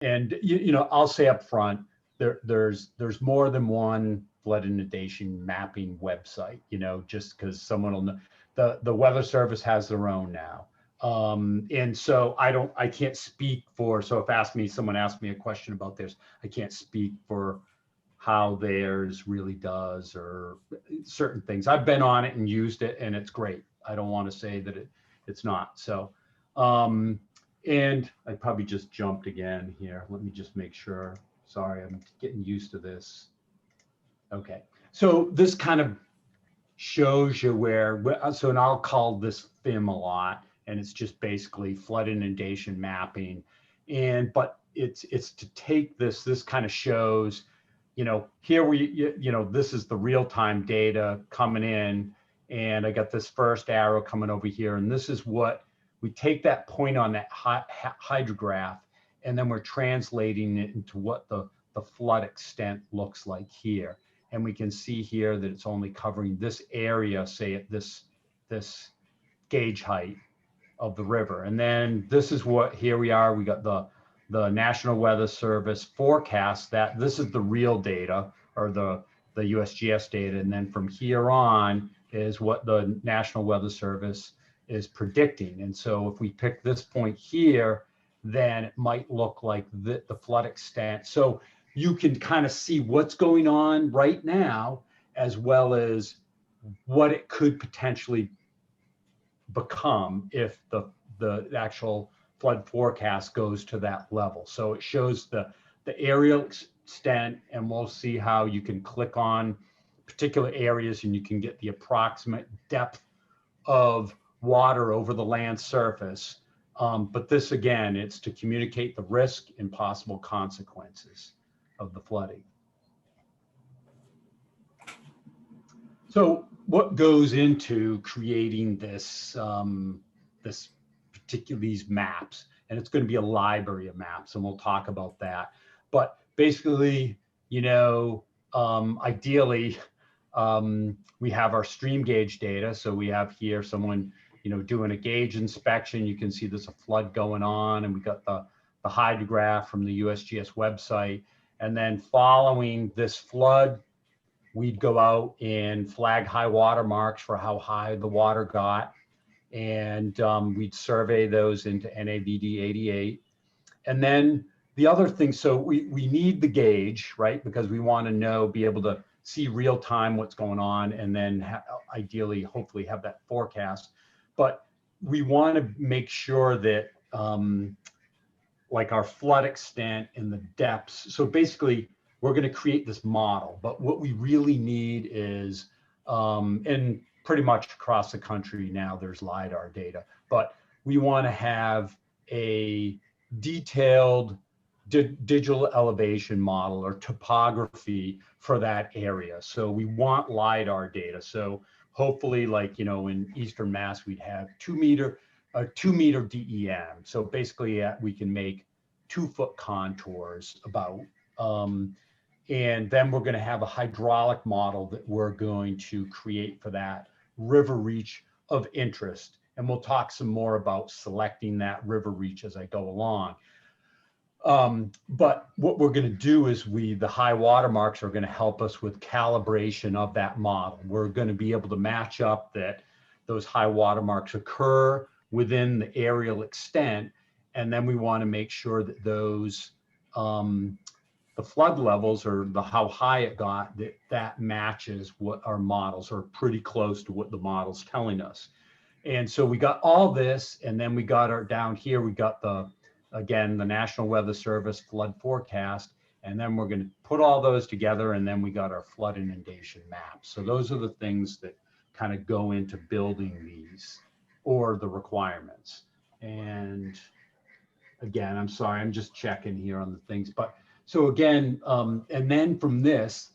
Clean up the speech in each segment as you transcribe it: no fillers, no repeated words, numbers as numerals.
And you know, I'll say up front, there's more than one flood inundation mapping website, you know, just because someone will know. The Weather Service has their own now. And so I can't speak for, so if someone asked me a question about this, I can't speak for how theirs really does or certain things. I've been on it and used it and it's great. I don't want to say that it's not. So, and I probably just jumped again here. Let me just make sure. Sorry, I'm getting used to this. Okay. So this kind of shows you so and I'll call this FIM a lot, and it's just basically flood inundation mapping. But it's to take this kind of shows, you know, here you know, this is the real-time data coming in, and I got this first arrow coming over here, and this is what we take that point on that hydrograph, and then we're translating it into what the flood extent looks like here. And we can see here that it's only covering this area, say at this gauge height of the river. And then this is what, here we are, we got the National Weather Service forecast, that this is the real data, or the USGS data. And then from here on is what the National Weather Service is predicting. And so if we pick this point here, then it might look like the flood extent. So you can kind of see what's going on right now, as well as what it could potentially become if the actual flood forecast goes to that level. So it shows the aerial extent, and we'll see how you can click on particular areas and you can get the approximate depth of water over the land surface. But this, again, it's to communicate the risk and possible consequences of the flooding. So what goes into creating this, these maps? And it's going to be a library of maps, and we'll talk about that. But basically, you know, ideally, we have our stream gauge data. So we have here someone, you know, doing a gauge inspection. You can see there's a flood going on, and we got the hydrograph from the USGS website. And then following this flood, we'd go out and flag high water marks for how high the water got. And we'd survey those into NAVD 88. And then the other thing, so we need the gauge, right? Because we want to know, be able to see real time what's going on, and then ideally, hopefully have that forecast. But we want to make sure that like our flood extent and the depths. So basically, we're going to create this model, but what we really need is, and pretty much across the country now there's LiDAR data, but we want to have a detailed digital elevation model or topography for that area. So we want LiDAR data. So hopefully, like, you know, in Eastern Mass, we'd have 2 meter DEM. So basically we can make 2-foot contours about, and then we're going to have a hydraulic model that we're going to create for that river reach of interest. And we'll talk some more about selecting that river reach as I go along. But what we're going to do is the high water marks are going to help us with calibration of that model. We're going to be able to match up that those high water marks occur within the aerial extent. And then we want to make sure that those, the flood levels, or how high it got, that matches what our models are, pretty close to what the model's telling us. And so we got all this, and then we got down here, we got again, the National Weather Service flood forecast, and then we're going to put all those together, and then we got our flood inundation maps. So those are the things that kind of go into building these, or the requirements. And again, I'm sorry, I'm just checking here on the things. But so again, and then from this,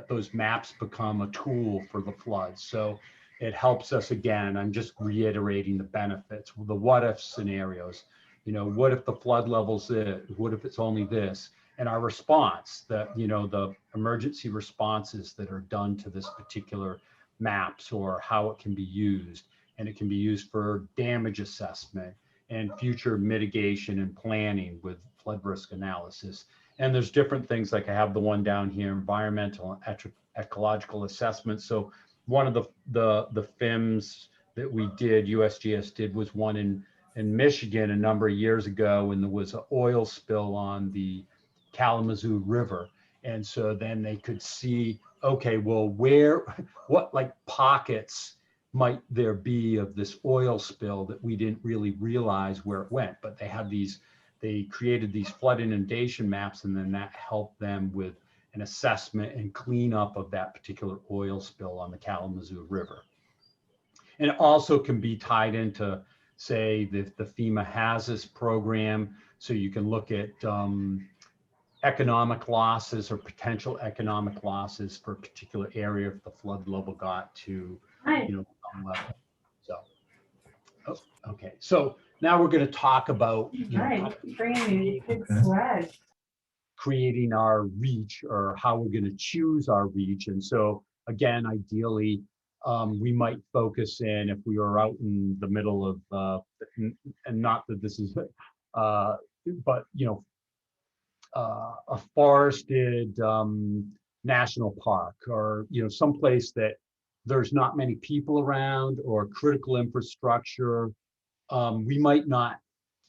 those maps become a tool for the floods. So it helps us, again, I'm just reiterating the benefits, the what if scenarios. You know, what if the flood level's this? What if it's only this? And our response, you know, the emergency responses that are done to this particular maps, or how it can be used. And it can be used for damage assessment. and future mitigation and planning with flood risk analysis. And there's different things, like I have the one down here, environmental and ecological assessment. So one of the FIMs that we did, USGS did, was one in Michigan a number of years ago, and there was an oil spill on the Kalamazoo River. And so then they could see, okay, well, what like pockets might there be of this oil spill that we didn't really realize where it went. But they created these flood inundation maps, and then that helped them with an assessment and cleanup of that particular oil spill on the Kalamazoo River. And it also can be tied into, say, the FEMA has this program, so you can look at economic losses or potential economic losses for a particular area if the flood level got to, some level. So, okay. So now we're going to talk about creating our reach, or how we're going to choose our reach. And so again, ideally, we might focus in, if we were out in the middle of, and not that this is, but a forested national park, or someplace that there's not many people around, or critical infrastructure, we might not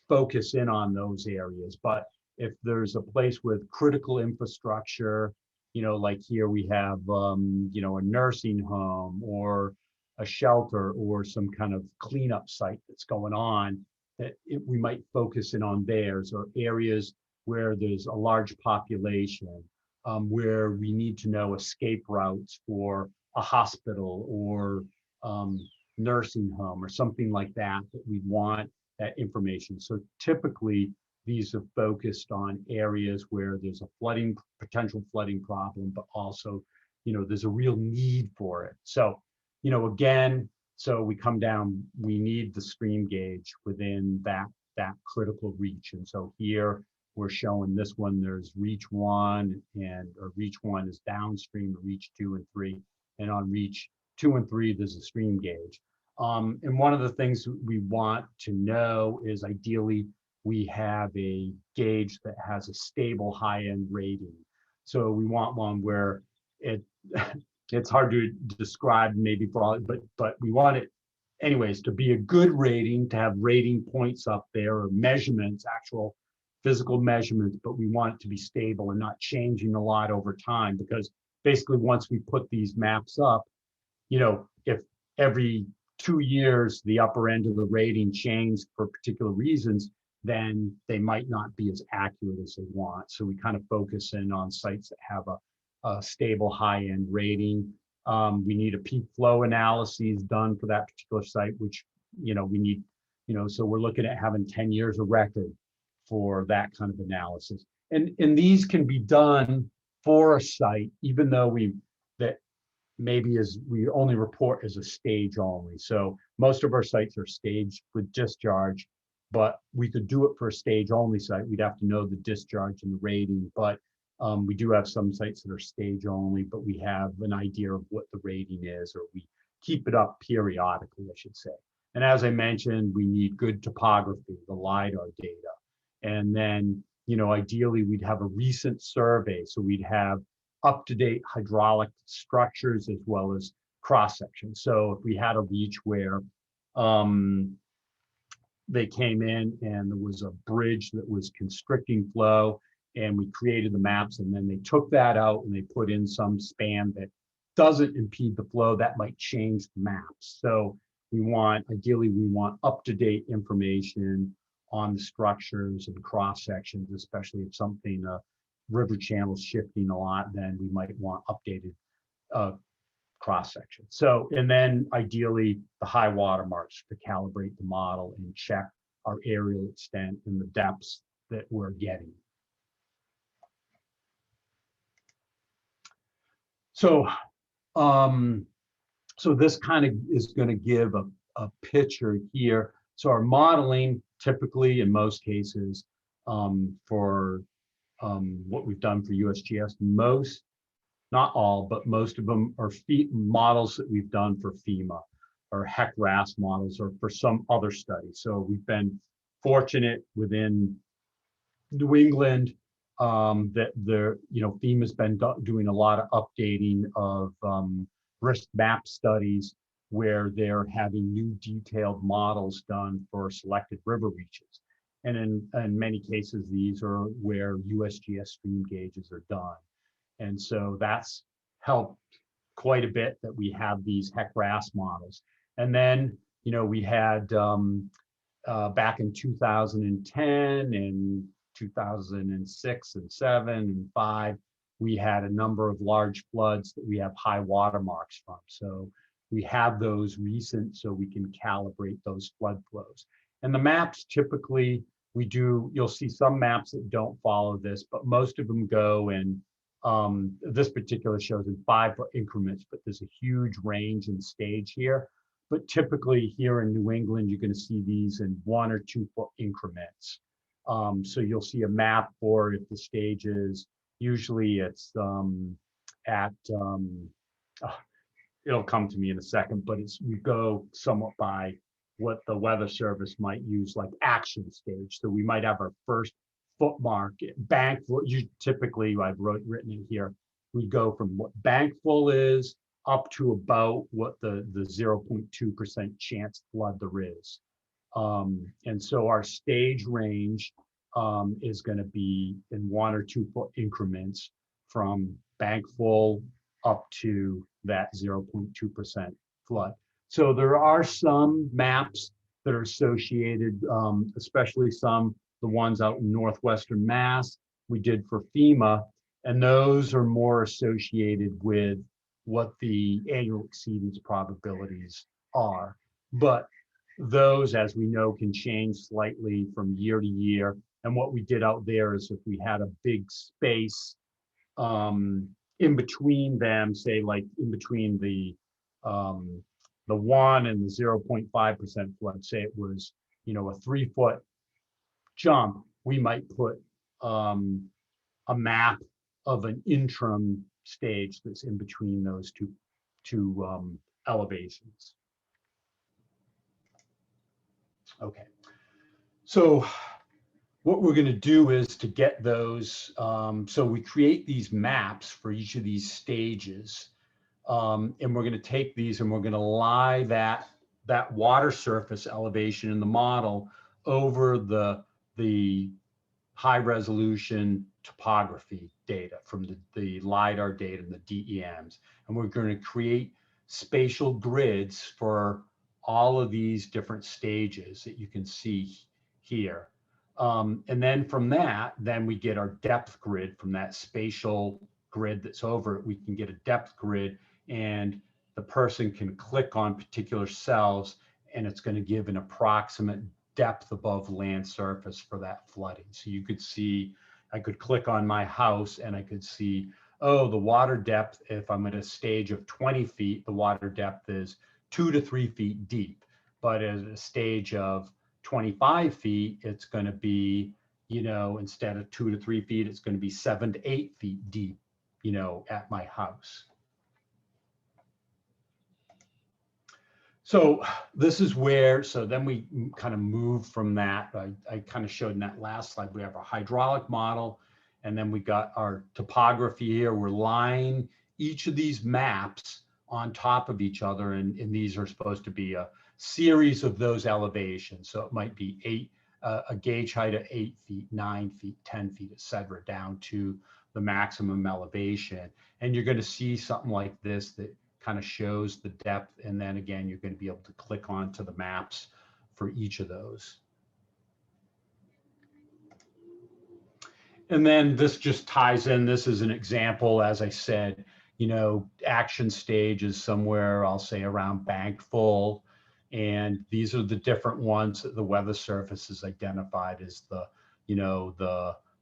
focus in on those areas. But if there's a place with critical infrastructure, like here we have a nursing home or a shelter or some kind of cleanup site that's going on, we might focus in on theirs, or areas where there's a large population, where we need to know escape routes for a hospital or nursing home or something like that, that we want that information. So typically these are focused on areas where there's a potential flooding problem, but also, there's a real need for it. So, again, so we come down, we need the stream gauge within that critical reach. And so here we're showing this one, there's reach 1, or reach 1 is downstream of reach 2 and 3. And on reach 2 and 3, there's a stream gauge. And one of the things we want to know is, ideally, we have a gauge that has a stable high-end rating. So we want one where it's hard to describe maybe broadly, but we want it anyways to be a good rating, to have rating points up there, or measurements, actual physical measurements, but we want it to be stable and not changing a lot over time, because basically once we put these maps up, if every 2 years the upper end of the rating changed for particular reasons, then they might not be as accurate as they want. So we kind of focus in on sites that have a stable high-end rating. We need a peak flow analysis done for that particular site, which we need, so we're looking at having 10 years of record for that kind of analysis. And these can be done for a site, even though we only report as a stage only. So most of our sites are staged with discharge, but we could do it for a stage only site. We'd have to know the discharge and the rating, but we do have some sites that are stage only, but we have an idea of what the rating is, or we keep it up periodically, I should say. And as I mentioned, we need good topography, the LiDAR data. And then, ideally we'd have a recent survey. So we'd have up-to-date hydraulic structures as well as cross-sections. So if we had a reach where they came in and there was a bridge that was constricting flow, and we created the maps, and then they took that out and they put in some span that doesn't impede the flow, that might change the maps. So ideally we want up-to-date information on the structures and cross sections, especially if something, river channel shifting a lot, then we might want updated cross section. So, and then ideally the high water marks to calibrate the model and check our aerial extent and the depths that we're getting. So, so this kind of is going to give a picture here. So our modeling, typically in most cases, for what we've done for USGS, not all, but most of them are models that we've done for FEMA, or HEC-RAS models, or for some other study. So we've been fortunate within New England that FEMA's been doing a lot of updating of risk map studies where they're having new detailed models done for selected river reaches. And in many cases, these are where USGS stream gauges are done. And so that's helped quite a bit that we have these HEC-RAS models. And then, we had back in 2010 and 2006 and 7 and 5, we had a number of large floods that we have high watermarks from. So we have those recent so we can calibrate those flood flows. And the maps typically, you'll see some maps that don't follow this, but most of them go in, this particular shows in 5-foot increments, but there's a huge range in stage here. But typically here in New England, you're going to see these in 1 or 2 foot increments. So you'll see a map for if the stage is, usually it's it'll come to me in a second, but we go somewhat by what the Weather Service might use, like action stage. So we might have our first foot mark, bank full. Typically, I've written it here. We go from what bank full is up to about what the 0.2% chance flood there is. And so our stage range is going to be in 1 or 2 foot increments from bank full up to that 0.2% flood. So there are some maps that are associated, especially the ones out in northwestern Mass we did for FEMA, and those are more associated with what the annual exceedance probabilities are. But those, as we know, can change slightly from year to year. And what we did out there is if we had a big space in between them, say like in between the 1 and the 0.5% flood, say it was, a 3-foot jump, we might put a map of an interim stage that's in between those two elevations. Okay, so what we're going to do is to get those, so we create these maps for each of these stages, and we're going to take these and we're going to lie that water surface elevation in the model over the high resolution topography data from the LiDAR data and the DEMs. And we're going to create spatial grids for all of these different stages that you can see here. And then from that, then we get our depth grid from that spatial grid that's over it. We can get a depth grid and the person can click on particular cells and it's going to give an approximate depth above land surface for that flooding. So you could see, I could click on my house and I could see, oh, the water depth, if I'm at a stage of 20 feet, the water depth is 2 to 3 feet deep. But at a stage of 25 feet, it's going to be, instead of 2 to 3 feet, it's going to be 7 to 8 feet deep, at my house. So this is where, so then we kind of move from that. I kind of showed in that last slide, we have a hydraulic model, and then we got our topography here. We're lying each of these maps on top of each other, and these are supposed to be a series of those elevations. So it might be a gauge height of 8 feet, 9 feet, 10 feet, et cetera, down to the maximum elevation. And you're going to see something like this that kind of shows the depth, and then again you're going to be able to click onto the maps for each of those. And then this just ties in. This is an example, as I said, action stage is somewhere, I'll say around bank full, and these are the different ones that the Weather Service has identified as the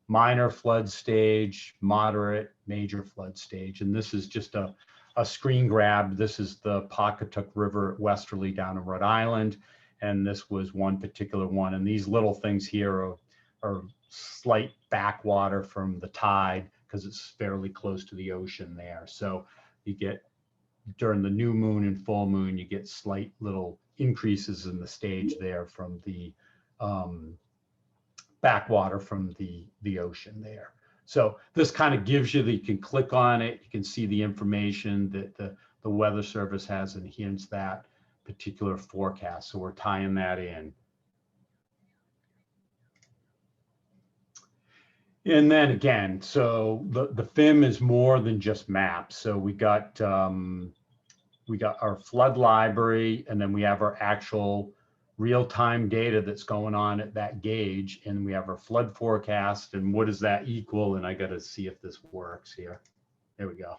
minor flood stage, moderate, major flood stage. And this is just a screen grab. This is the Pawcatuck River westerly down in Rhode Island. And this was one particular one. And these little things here are slight backwater from the tide because it's fairly close to the ocean there. So you get, during the new moon and full moon, you get slight little increases in the stage there from the backwater from the ocean there. So this kind of gives you you can click on it, you can see the information that the Weather Service has enhanced that particular forecast. So we're tying that in. And then again, so the FIM is more than just maps. So we got our flood library, and then we have our actual real-time data that's going on at that gauge, and we have our flood forecast, and what does that equal? And I got to see if this works here. There we go.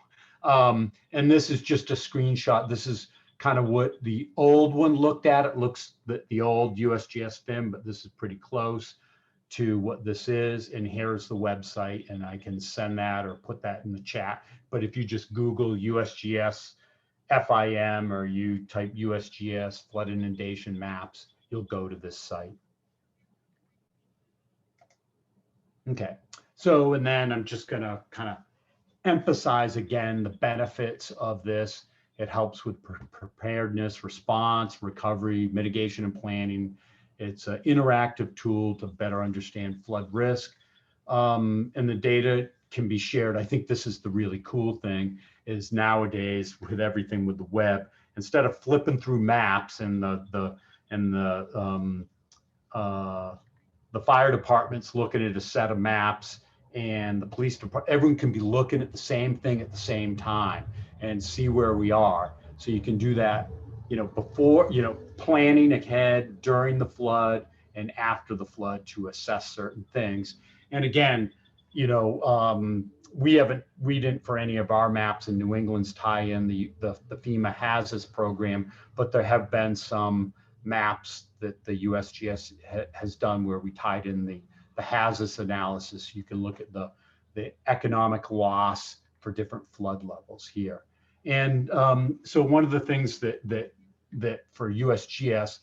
And this is just a screenshot. This is kind of what the old one looked at. It looks the old USGS FIM, but this is pretty close to what this is. And here's the website, and I can send that or put that in the chat. But if you just Google USGS FIM or you type USGS Flood Inundation Maps, you'll go to this site. Okay, so and then I'm just gonna kind of emphasize again the benefits of this. It helps with preparedness, response, recovery, mitigation, and planning. It's an interactive tool to better understand flood risk. And the data can be shared. I think this is the really cool thing is nowadays with everything with the web, instead of flipping through maps and the fire department's looking at a set of maps and the police department, everyone can be looking at the same thing at the same time and see where we are. So you can do that, before, planning ahead during the flood and after the flood to assess certain things. And again, we didn't for any of our maps in New England's tie in the FEMA HAZAS program, but there have been some maps that the USGS has done where we tied in the HAZAS analysis. You can look at the economic loss for different flood levels here. And so one of the things that for USGS,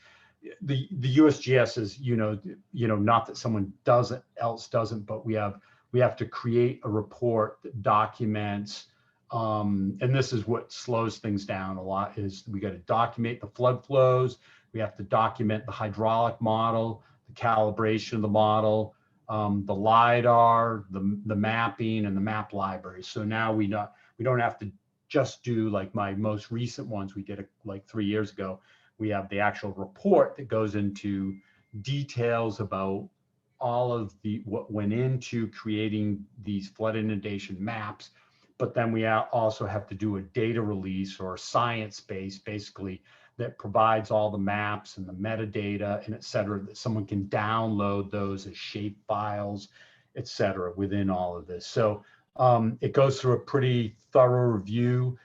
the USGS is, not that someone else doesn't, but we have to create a report that documents, and this is what slows things down a lot, is we got to document the flood flows. We have to document the hydraulic model, the calibration of the model, the LIDAR, the mapping, and the map library. So now we don't have to just do like my most recent ones we did like 3 years ago. We have the actual report that goes into details about all of what went into creating these flood inundation maps. But then we also have to do a data release or science base, basically, that provides all the maps and the metadata and et cetera, that someone can download those as shape files, et cetera, within all of this. So it goes through a pretty thorough review.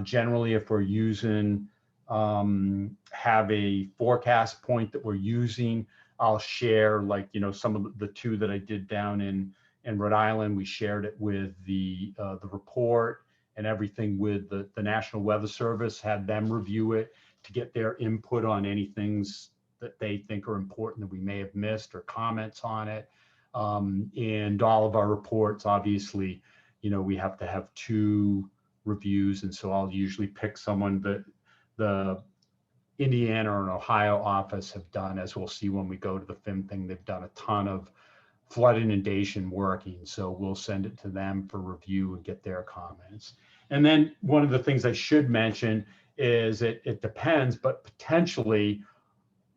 Generally, if we're using, have a forecast point that we're using, I'll share, like, some of the two that I did down in Rhode Island. We shared it with the report and everything with the National Weather Service, had them review it to get their input on any things that they think are important that we may have missed or comments on it. And all of our reports, obviously, we have to have 2 reviews. And so I'll usually pick someone that the Indiana or an Ohio office have done, as we'll see when we go to the FIM thing. They've done a ton of flood inundation working. So we'll send it to them for review and get their comments. And then one of the things I should mention is it depends, but potentially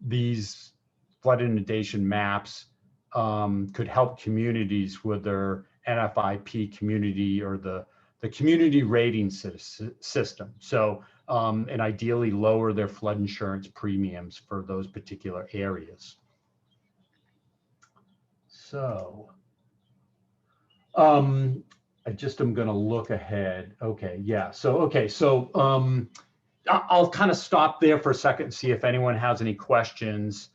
these flood inundation maps could help communities with their NFIP community or the community rating system. So, and ideally lower their flood insurance premiums for those particular areas. So, I just am going to look ahead. Okay, yeah. So, I'll kind of stop there for a second and see if anyone has any questions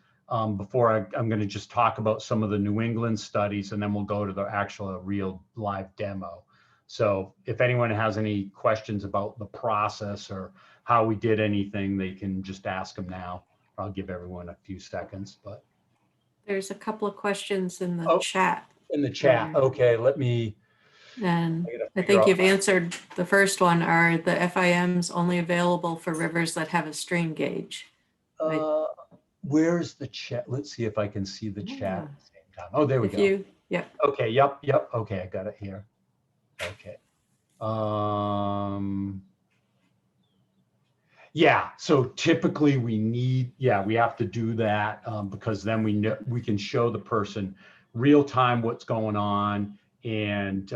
before I'm going to just talk about some of the New England studies, and then we'll go to the actual real live demo. So if anyone has any questions about the process or how we did anything, they can just ask them now. I'll give everyone a few seconds, but. There's a couple of questions in the chat. In the chat. Okay, let me. And I think you've answered the first one. Are the FIMs only available for rivers that have a stream gauge? Where's the chat? Let's see if I can see the chat at the same time. Oh, there we go. Yep. Okay, yep. Okay, I got it here. Okay. Yeah, so typically we have to do that because then we can show the person real time what's going on, and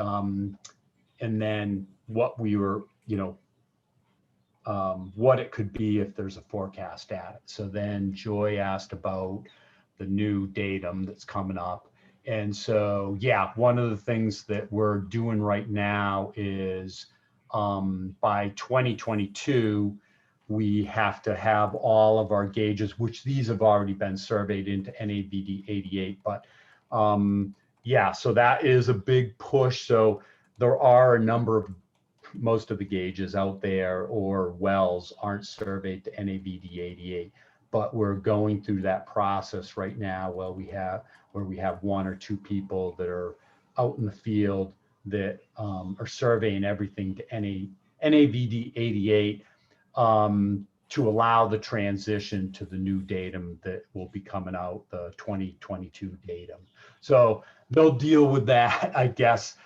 then what we were, what it could be if there's a forecast at it. So then Joy asked about the new datum that's coming up. And so, yeah, one of the things that we're doing right now is by 2022, we have to have all of our gauges, which these have already been surveyed into NAVD 88. But yeah, so that is a big push. So there are a number of, most of the gauges out there or wells aren't surveyed to NAVD 88, but we're going through that process right now where we have one or two people that are out in the field that are surveying everything to NAVD 88 to allow the transition to the new datum that will be coming out, the 2022 datum. So they'll deal with that, I guess,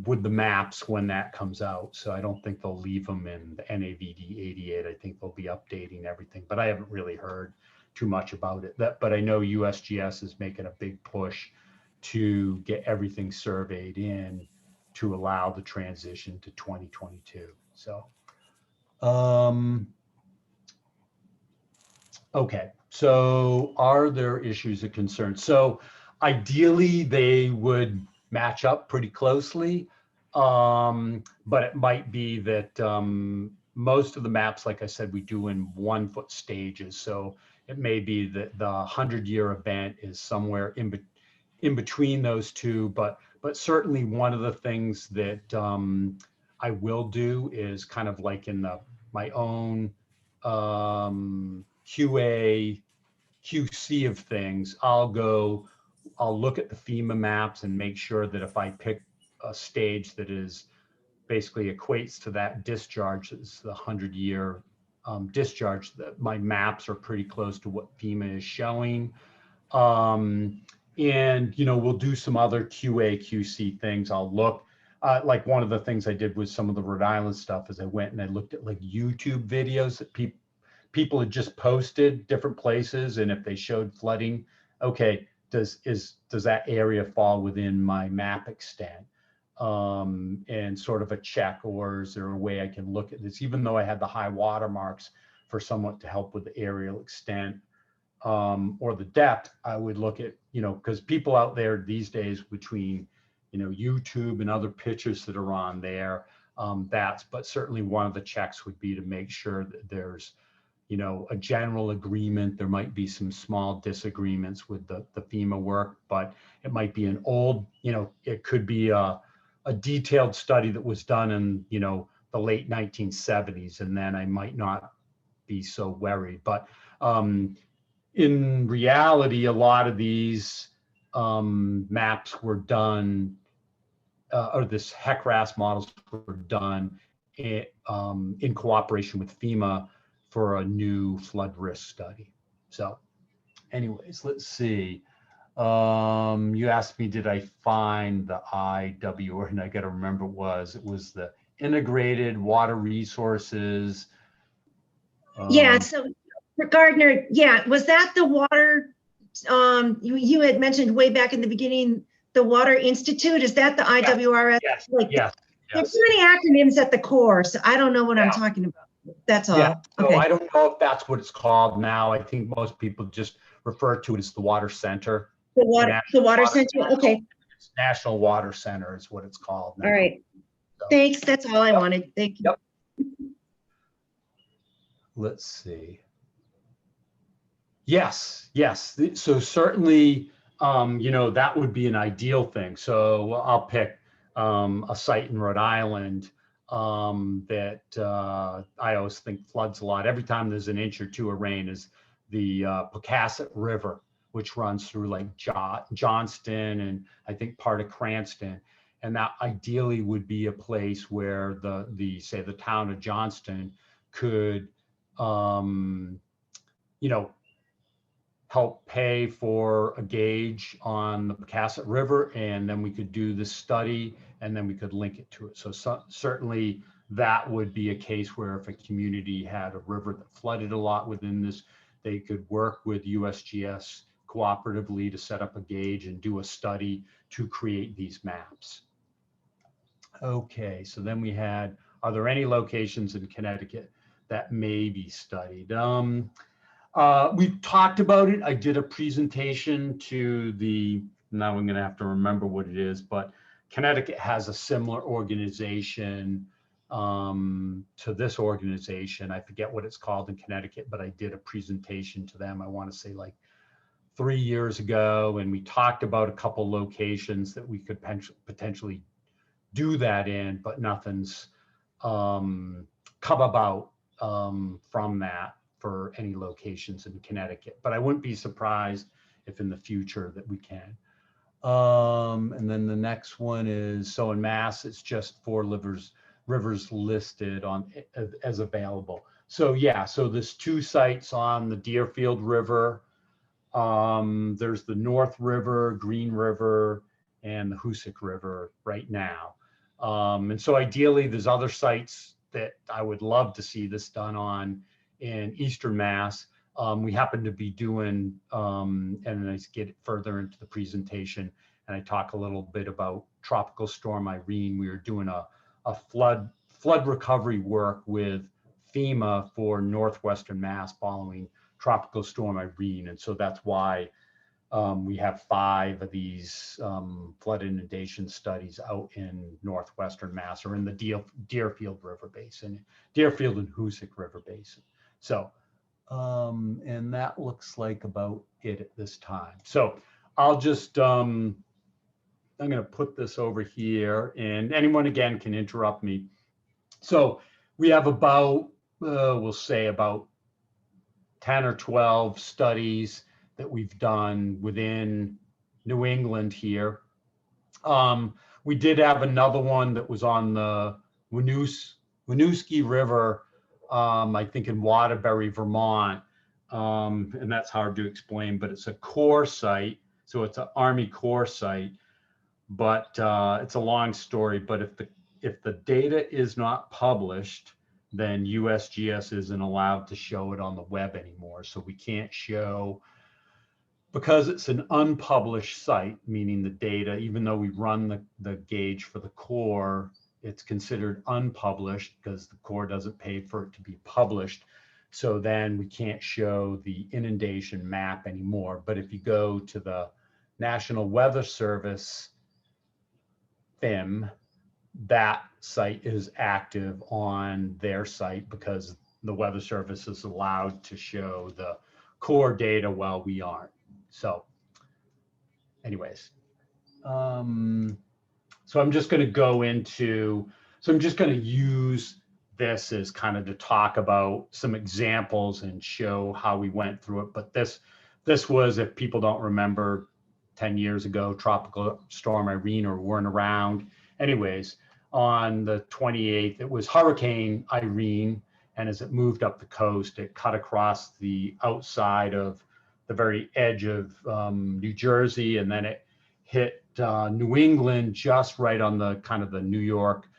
with the maps when that comes out. So I don't think they'll leave them in the NAVD 88. I think they'll be updating everything, but I haven't really heard too much about it. But I know USGS is making a big push to get everything surveyed in to allow the transition to 2022. So, okay. So are there issues of concern? So ideally they would match up pretty closely, but it might be that most of the maps, like I said, we do in 1 foot stages. So it may be that the 100-year event is somewhere in between those two, but certainly one of the things that I will do is kind of like in my own QA, QC of things, I'll look at the FEMA maps and make sure that if I pick a stage that is basically equates to that discharge, it's the 100-year discharge, that my maps are pretty close to what FEMA is showing. And, we'll do some other QA, QC things. I'll look, like one of the things I did with some of the Rhode Island stuff is I went and I looked at like YouTube videos that people had just posted different places, and if they showed flooding, okay, does that area fall within my map extent, and sort of a check, or is there a way I can look at this, even though I had the high water marks for somewhat to help with the aerial extent or the depth. I would look at, because people out there these days between YouTube and other pictures that are on there, but certainly one of the checks would be to make sure that there's a general agreement. There might be some small disagreements with the FEMA work, but it might be an old, it could be a detailed study that was done in, the late 1970s, and then I might not be so worried. But in reality, a lot of these maps were done, or this HEC-RAS models were done in cooperation with FEMA for a new flood risk study. So anyways, let's see. You asked me, did I find the IW, and I got to remember it was the integrated water resources. Yeah, so for Gardner, yeah, was that the water, you had mentioned way back in the beginning, the Water Institute? Is that the IWRS? Yes, like, yes. There's too many acronyms at the core, so I don't know what I'm talking about. That's all. Yeah, so okay. I don't know if that's what it's called now. I think most people just refer to it as the Water Center. The water center. Okay. It's National Water Center is what it's called now. All right. So, thanks. That's all I wanted. Thank you. Yep. Let's see. Yes. So certainly, that would be an ideal thing. So I'll pick a site in Rhode Island that I always think floods a lot. Every time there's an inch or two of rain is the Pocasset River, which runs through like Johnston and I think part of Cranston. And that ideally would be a place where say the town of Johnston could, help pay for a gauge on the Pecasset River, and then we could do the study, and then we could link it to it. So certainly that would be a case where if a community had a river that flooded a lot within this, they could work with USGS cooperatively to set up a gauge and do a study to create these maps. Okay, so then we had, are there any locations in Connecticut that may be studied? We've talked about it. I did a presentation to the, now I'm going to have to remember what it is, but Connecticut has a similar organization to this organization. I forget what it's called in Connecticut, but I did a presentation to them. I want to say like 3 years ago, and we talked about a couple locations that we could potentially do that in, but nothing's come about from that for any locations in Connecticut. But I wouldn't be surprised if in the future that we can. And then the next one is, so in Mass, it's just 4 rivers listed on as available. So yeah, so there's 2 sites on the Deerfield River. There's the North River, Green River, and the Hoosick River right now. And so ideally, there's other sites that I would love to see this done on in Eastern Mass. We happen to be doing, and I get further into the presentation, and I talk a little bit about Tropical Storm Irene. We were doing a flood recovery work with FEMA for Northwestern Mass following Tropical Storm Irene. And so that's why we have 5 of these flood inundation studies out in Northwestern Mass, or in the Deerfield River Basin, Deerfield and Hoosick River Basin. So, and that looks like about it at this time. So I'll just, I'm going to put this over here, and anyone again can interrupt me. So we have about, we'll say about 10 or 12 studies that we've done within New England here. We did have another one that was on the Winooski River, I think in Waterbury, Vermont. And that's hard to explain, but it's a core site. So it's an Army Corps site, but it's a long story. But if the data is not published, then USGS isn't allowed to show it on the web anymore. So we can't show, because it's an unpublished site, meaning the data, even though we run the gauge for the Corps, it's considered unpublished because the Corps doesn't pay for it to be published. So then we can't show the inundation map anymore. But if you go to the National Weather Service FIM, that site is active on their site because the Weather Service is allowed to show the Corps data while we aren't. So anyways, so I'm just going to go into, so I'm just going to use this as kind of to talk about some examples and show how we went through it. But this was, if people don't remember, 10 years ago, Tropical Storm Irene, or weren't around. Anyways, on the 28th, it was Hurricane Irene. And as it moved up the coast, it cut across the outside of the very edge of New Jersey. And then it hit New England just right on the kind of the New York,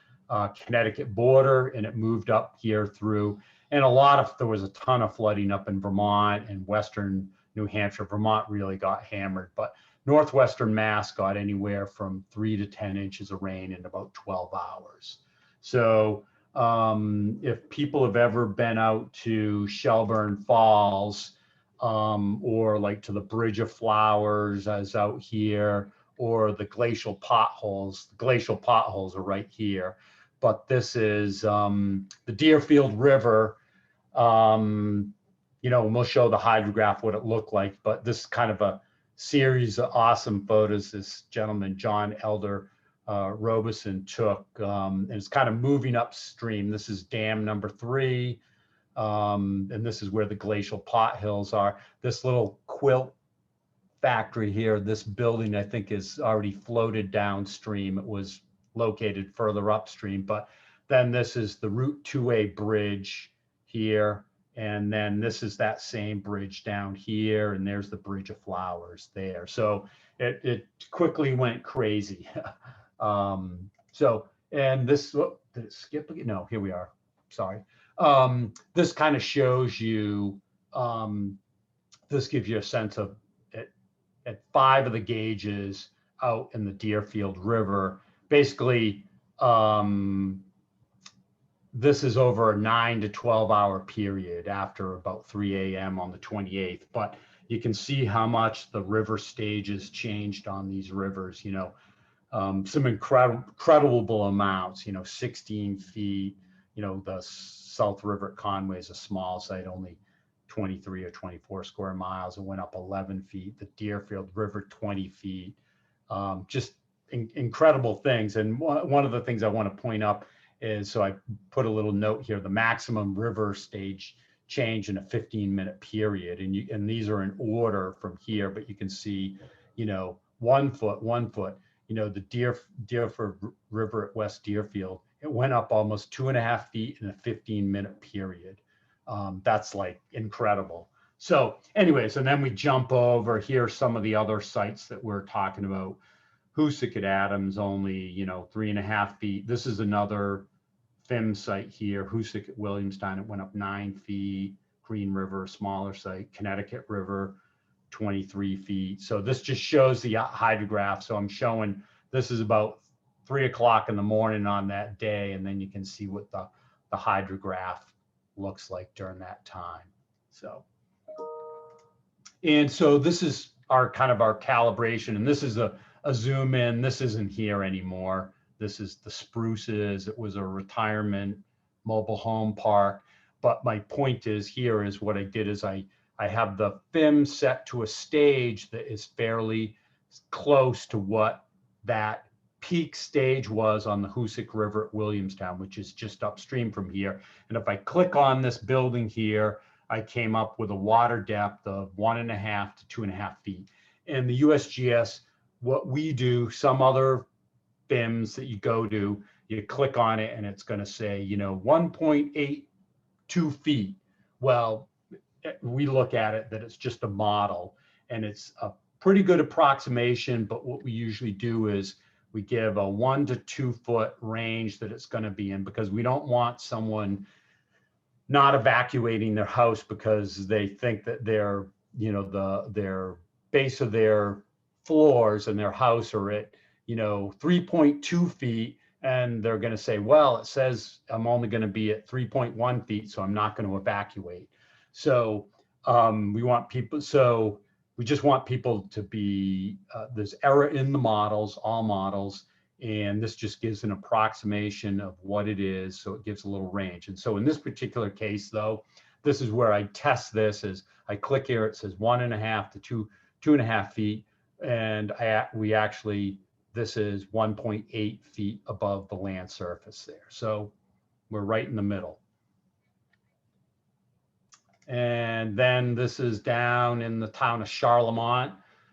Connecticut border. And it moved up here through, and there was a ton of flooding up in Vermont and Western New Hampshire. Vermont really got hammered, but Northwestern Mass got anywhere from 3 to 10 inches of rain in about 12 hours. So if people have ever been out to Shelburne Falls, or like to the Bridge of Flowers as out here, or the glacial potholes are right here. But this is the Deerfield River. We'll show the hydrograph what it looked like, but this is kind of a series of awesome photos this gentleman, John Elder Robeson, took. And it's kind of moving upstream. This is dam number 3. And this is where the glacial pot hills are. This little quilt factory here, this building, I think, is already floated downstream. It was located further upstream. But then this is the Route 2A bridge here. And then this is that same bridge down here, and there's the Bridge of Flowers there. So it quickly went crazy. And this, oh, did it skip again? No, here we are. Sorry. This kind of shows you, this gives you a sense of at 5 of the gauges out in the Deerfield River, basically, this is over a 9 to 12 hour period after about 3 a.m. on the 28th. But you can see how much the river stages changed on these rivers, you know, some incredible amounts, you know, 16 feet, you know, the South River at Conway is a small site, only 23 or 24 square miles. It went up 11 feet. The Deerfield River, 20 feet. Just incredible things. And one of the things I want to point up is, so I put a little note here, the maximum river stage change in a 15-minute period. And these are in order from here, but you can see, you know, 1 foot, 1 foot, you know, the Deerfield River at West Deerfield, it went up almost 2.5 feet in a 15-minute period. That's like incredible. So anyways, and then we jump over here, some of the other sites that we're talking about. Hoosick at Adams, only, you know, 3.5 feet. This is another FIM site here. Hoosick at Williamstown, it went up 9 feet. Green River, smaller site. Connecticut River, 23 feet. So this just shows the hydrograph. So I'm showing, this is about 3 o'clock in the morning on that day. And then you can see what the hydrograph looks like during that time. So, and so this is our kind of our calibration, and this is a zoom in. This isn't here anymore. This is the Spruces. It was a retirement mobile home park. But my point is, here is what I did is I have the FIM set to a stage that is fairly close to what that peak stage was on the Hoosick River at Williamstown, which is just upstream from here. And if I click on this building here, I came up with a water depth of 1.5 to 2.5 feet. And the USGS, what we do, some other FIMs that you go to, you click on it and it's going to say, you know, 1.82 feet. Well, we look at it that it's just a model, and it's a pretty good approximation. But what we usually do is we give a 1 to 2 foot range that it's going to be in, because we don't want someone not evacuating their house because they think that their, you know, their base of their floors in their house are at, you know, 3.2 feet. And they're going to say, well, it says I'm only going to be at 3.1 feet, so I'm not going to evacuate. So we want people, so we just want people to be, there's error in the models, all models, and this just gives an approximation of what it is. So it gives a little range. And so in this particular case, though, this is where I test this. Is I click here, it says 1.5 to 2.5 feet. And we actually, this is 1.8 feet above the land surface there. So we're right in the middle. And then this is down in the town of Charlemont.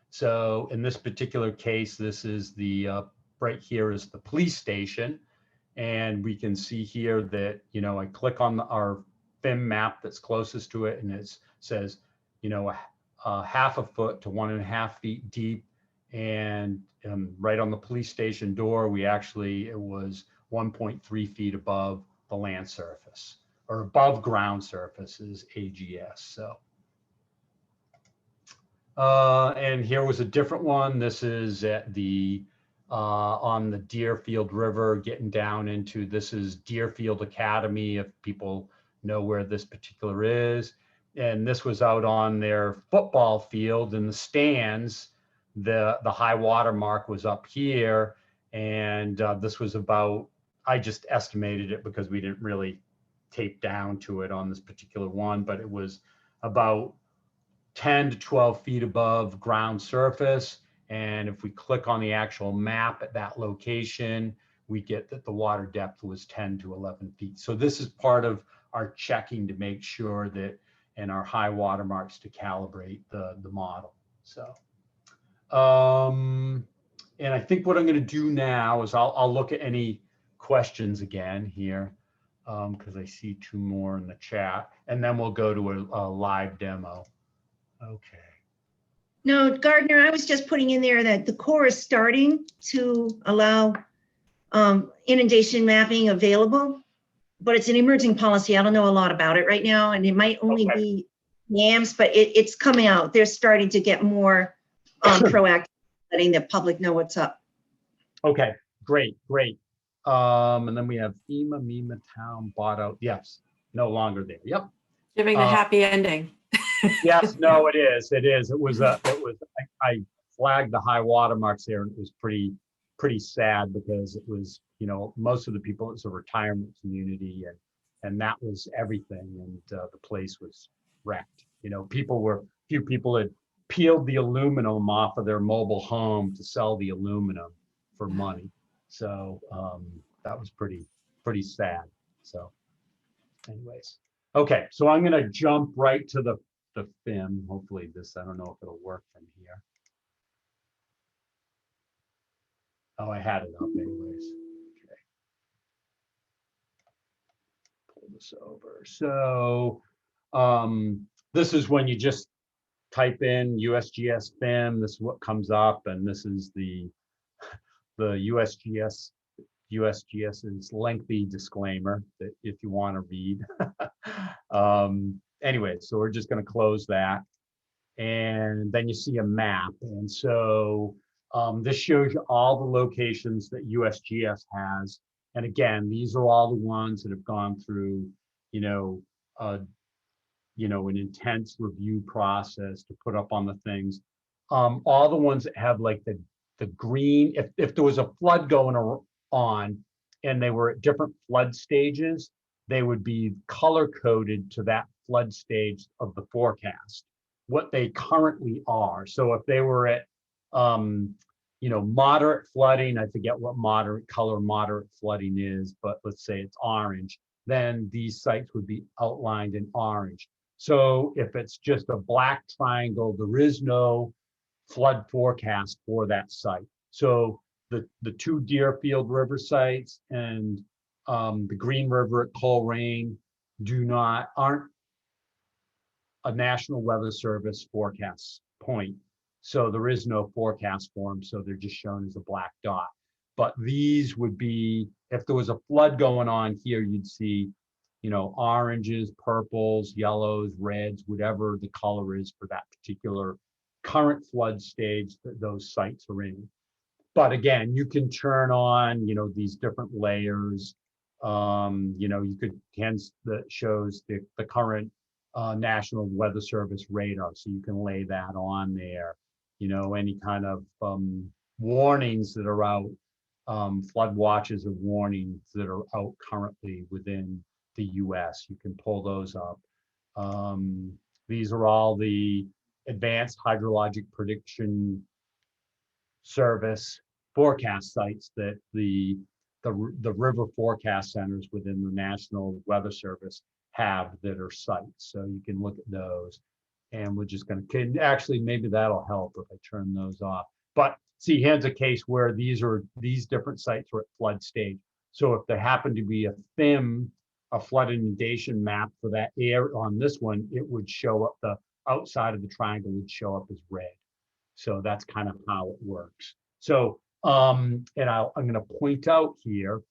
So in this particular case, this is the, right here is the police station. And we can see here that, you know, I click on our FIM map that's closest to it, and it says, you know, a 0.5 foot to 1.5 feet deep. And right on the police station door, we actually, it was 1.3 feet above the land surface, or above ground surface is AGS. So, and here was a different one. This is at the, on the Deerfield River, getting down into, this is Deerfield Academy, if people know where this particular is. And this was out on their football field in the stands. The high water mark was up here. And this was about, I just estimated it because we didn't really tape down to it on this particular one, but it was about 10 to 12 feet above ground surface. And if we click on the actual map at that location, we get that the water depth was 10 to 11 feet. So this is part of our checking to make sure that, and our high water marks to calibrate the model. So, and I think what I'm going to do now is I'll look at any questions again here. because I see two more in the chat, and then we'll go to a live demo. Okay. No, Gardner, I was just putting in there that the Corps is starting to allow inundation mapping available, but it's an emerging policy. I don't know a lot about it right now, and it might only be NAMS, but it's coming out. They're starting to get more proactive, letting the public know what's up. Okay, great. And then we have MEMA town bought out. Yes, no longer there. Yep. Giving a happy ending. Yes, no, it is. It was I flagged the high water marks there, and it was pretty sad because it was, most of the people, it's a retirement community, and that was everything. And the place was wrecked. Few people had peeled the aluminum off of their mobile home to sell the aluminum for money. So that was pretty sad. So anyways, okay, so I'm gonna jump right to the FIM. Hopefully this, I don't know if it'll work from here. Oh, I had it up anyways. Okay. Pull this over. So this is when you just type in USGS FIM. This is what comes up, and this is the USGS's lengthy disclaimer that if you want to read. Anyway, so we're just going to close that. And then you see a map. And so this shows you all the locations that USGS has. And again, these are all the ones that have gone through, an intense review process to put up on the things. All the ones that have like the green, if there was a flood going on and they were at different flood stages, they would be color coded to that flood stage of the forecast, what they currently are. So if they were at moderate flooding, I forget what moderate flooding is, but let's say it's orange, then these sites would be outlined in orange. So if it's just a black triangle, there is no flood forecast for that site. So the two Deerfield River sites and the Green River at Coleraine aren't a National Weather Service forecast point. So there is no forecast for them. So they're just shown as a black dot. But these would be, if there was a flood going on here, you'd see, oranges, purples, yellows, reds, whatever the color is for that particular current flood stage that those sites are in. But again, you can turn on, these different layers. You could, hence that shows the current National Weather Service radar. So you can lay that on there, any kind of warnings that are out, flood watches or warnings that are out currently within the US. You can pull those up. These are all the Advanced Hydrologic Prediction Service forecast sites that the river forecast centers within the National Weather Service have that are sites. So you can look at those, and we're just going to, actually, maybe that'll help if I turn those off. But see, here's a case where these different sites are at flood stage. So if there happened to be a FIM, a flood inundation map for that area on this one, it would show up, the outside of the triangle would show up as red. So that's kind of how it works. So, and I'm going to point out here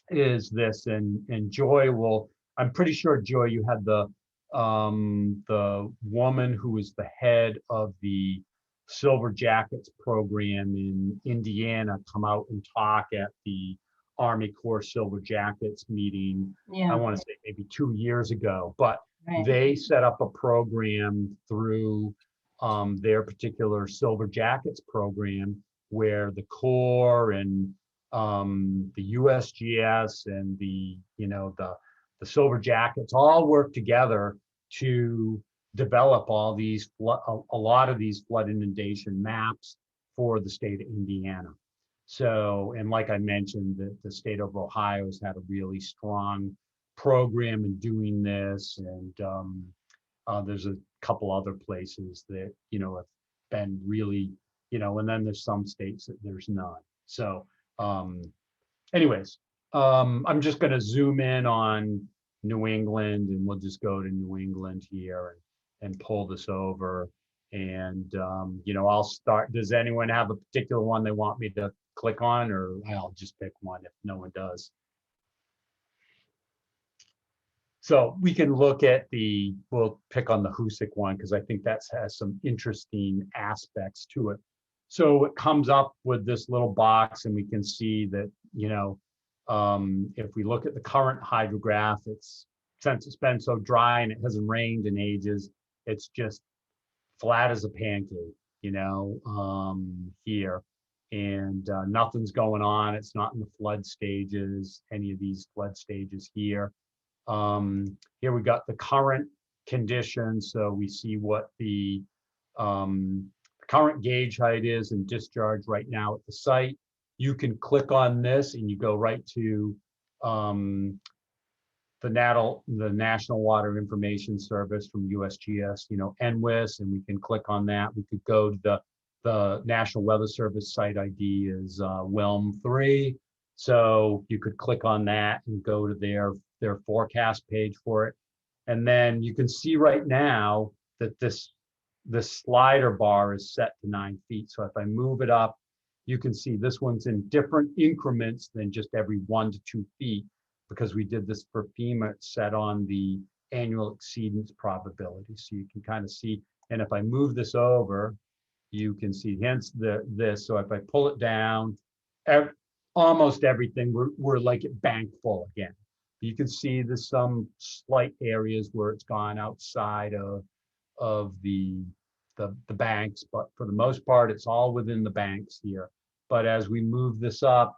is this, and Joy will, I'm pretty sure, Joy, you had the woman who was the head of the Silver Jackets program in Indiana come out and talk at the Army Corps Silver Jackets meeting. I want to say maybe 2 years ago, but they set up a program through their particular Silver Jackets program where the Corps and the USGS and the Silver Jackets all work together to develop all these a lot of these flood inundation maps for the state of Indiana. So, and like I mentioned, the state of Ohio has had a really strong program in doing this, and there's a couple other places that have been really, and then there's some states that there's none. So anyways, I'm just going to zoom in on New England, and we'll just go to New England here and pull this over. And, you know, I'll start. Does anyone have a particular one they want me to click on, or I'll just pick one if no one does? So we can look at we'll pick on the Hoosick one because I think that has some interesting aspects to it. So it comes up with this little box, and we can see that, you know, if we look at the current hydrograph, since it's been so dry and it hasn't rained in ages, it's just flat as a pancake, you know, here. And nothing's going on. It's not in the flood stages, any of these flood stages here. Here we got the current conditions. So we see what the current gauge height is and discharge right now at the site. You can click on this and you go right to the National Water Information Service from USGS, you know, NWIS, and we can click on that. We could go to the National Weather Service site ID is WILM3. So you could click on that and go to their forecast page for it. And then you can see right now that this slider bar is set to 9 feet. So if I move it up, you can see this one's in different increments than just every 1 to 2 feet, because we did this for FEMA set on the annual exceedance probability. So you can kind of see, and if I move this over, you can see hence this. So if I pull it down, almost everything, we're like at bank full again. You can see there's some slight areas where it's gone outside of the banks, but for the most part, it's all within the banks here. But as we move this up,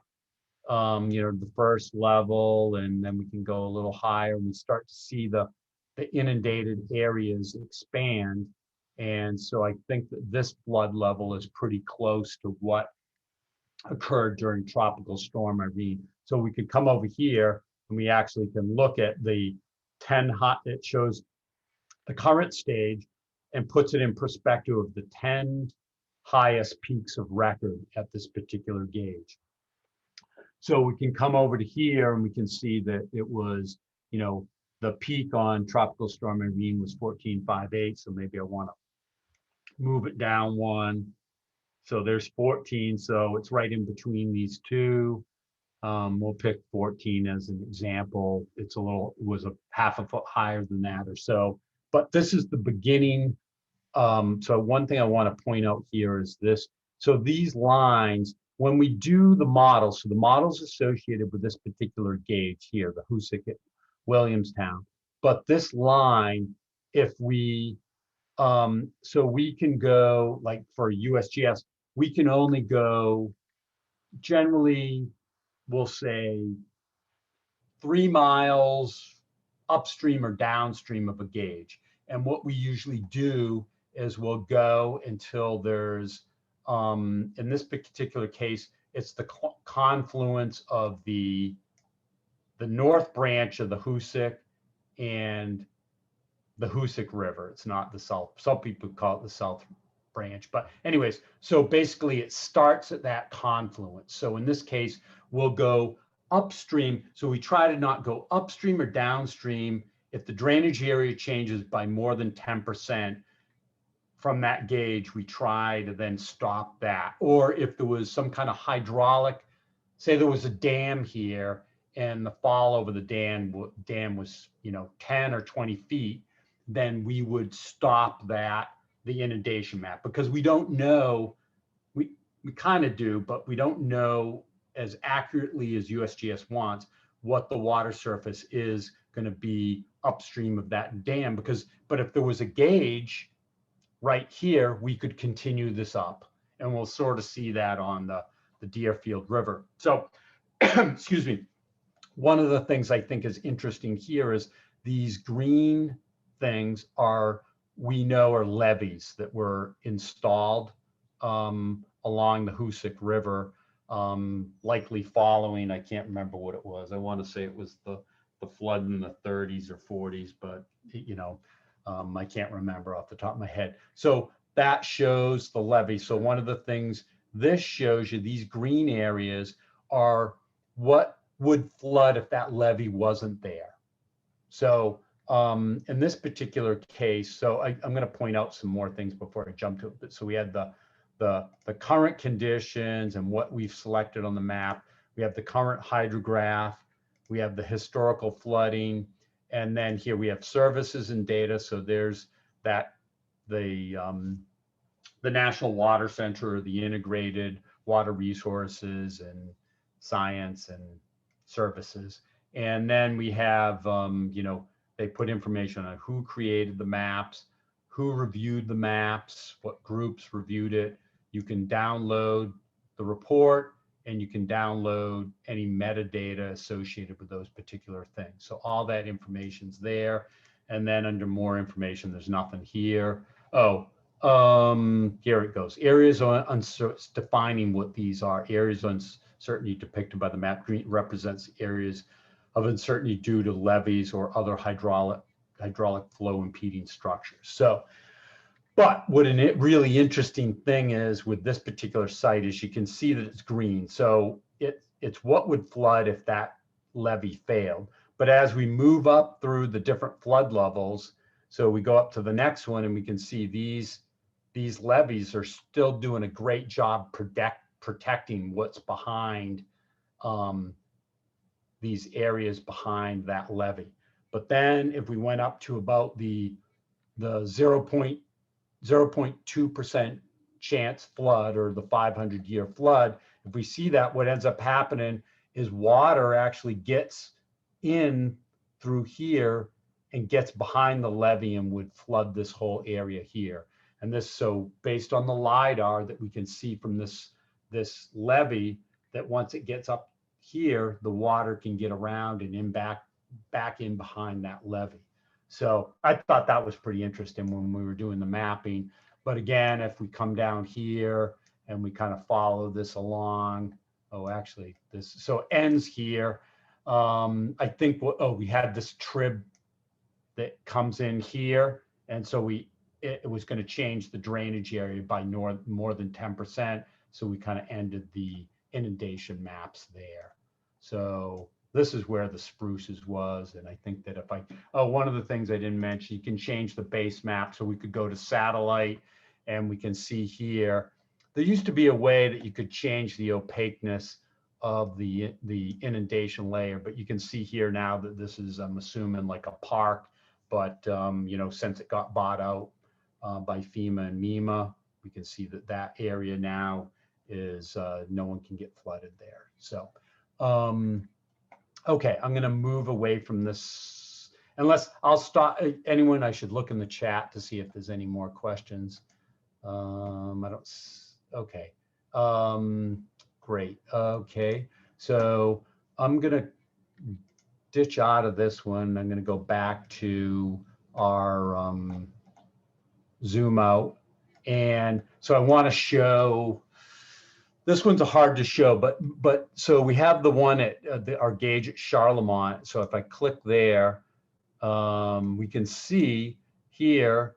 you know, the first level, and then we can go a little higher, and we start to see the inundated areas expand. And so I think that this flood level is pretty close to what occurred during Tropical Storm Irene. So we could come over here and we actually can look at the 10 hot, it shows the current stage and puts it in perspective of the 10 highest peaks of record at this particular gauge. So we can come over to here and we can see that it was, you know, the peak on Tropical Storm Irene was 14.58. So maybe I want to move it down one. So there's 14. So it's right in between these two. We'll pick 14 as an example. It was a half a foot higher than that or so. But this is the beginning. So one thing I want to point out here is this. So these lines, when we do the model, so the model's associated with this particular gauge here, the Hoosick at Williamstown. But this line, if we, so we can go, like for USGS, we can only go, generally, we'll say 3 miles upstream or downstream of a gauge. And what we usually do is we'll go until there's, in this particular case, it's the confluence of the north branch of the Hoosick and the Hoosick River. It's not the south. Some people call it the south branch. But anyways, so basically it starts at that confluence. So in this case, we'll go upstream. So we try to not go upstream or downstream if the drainage area changes by more than 10%. From that gauge, we try to then stop that. Or if there was some kind of hydraulic, say there was a dam here and the fall over the dam was, you know, 10 or 20 feet, then we would stop the inundation map, because we don't know, we kind of do, but we don't know as accurately as USGS wants what the water surface is going to be upstream of that dam. But if there was a gauge right here, we could continue this up, and we'll sort of see that on the Deerfield River. So, excuse me, one of the things I think is interesting here is these green things we know are levees that were installed along the Hoosick River, likely following, I can't remember what it was. I want to say it was the flood in the 30s or 40s, but you know, I can't remember off the top of my head. So that shows the levee. So one of the things this shows you, these green areas are what would flood if that levee wasn't there. So in this particular case, so I'm going to point out some more things before I jump to it. But so we had the current conditions and what we've selected on the map. We have the current hydrograph. We have the historical flooding. And then here we have services and data. So there's that, the National Water Center, or the integrated water resources and science and services. And then we have, you know, they put information on who created the maps, who reviewed the maps, what groups reviewed it. You can download the report, and you can download any metadata associated with those particular things. So all that information's there. And then under more information, there's nothing here. Oh, here it goes. Areas on defining what these are. Areas of uncertainty depicted by the map. Green represents areas of uncertainty due to levees or other hydraulic flow impeding structures. So, but what a really interesting thing is with this particular site is you can see that it's green. So it's what would flood if that levee failed. But as we move up through the different flood levels, so we go up to the next one and we can see these levees are still doing a great job protecting what's behind these areas behind that levee. But then if we went up to about the 0.2% chance flood, or the 500-year flood, if we see that, what ends up happening is water actually gets in through here and gets behind the levee and would flood this whole area here. And this, so based on the LIDAR that we can see from this levee, that once it gets up here, the water can get around and in back in behind that levee. So I thought that was pretty interesting when we were doing the mapping. But again, if we come down here and we kind of follow this along, oh, actually this, so it ends here. I think, we had this trib that comes in here. And so it was going to change the drainage area by more than 10%. So we kind of ended the inundation maps there. So this is where the spruces was. And I think that if one of the things I didn't mention, you can change the base map. So we could go to satellite and we can see here, there used to be a way that you could change the opaqueness of the inundation layer, but you can see here now that this is, I'm assuming, like a park, but you know, since it got bought out by FEMA and MEMA, we can see that area now is no one can get flooded there. So okay, I'm going to move away from this, unless I'll stop. Anyone, I should look in the chat to see if there's any more questions. I don't. Okay. Great. Okay. So I'm going to ditch out of this one. I'm going to go back to our zoom out. And so I want to show, this one's hard to show, but so we have the one at our gauge at Charlemont. So if I click there, we can see here,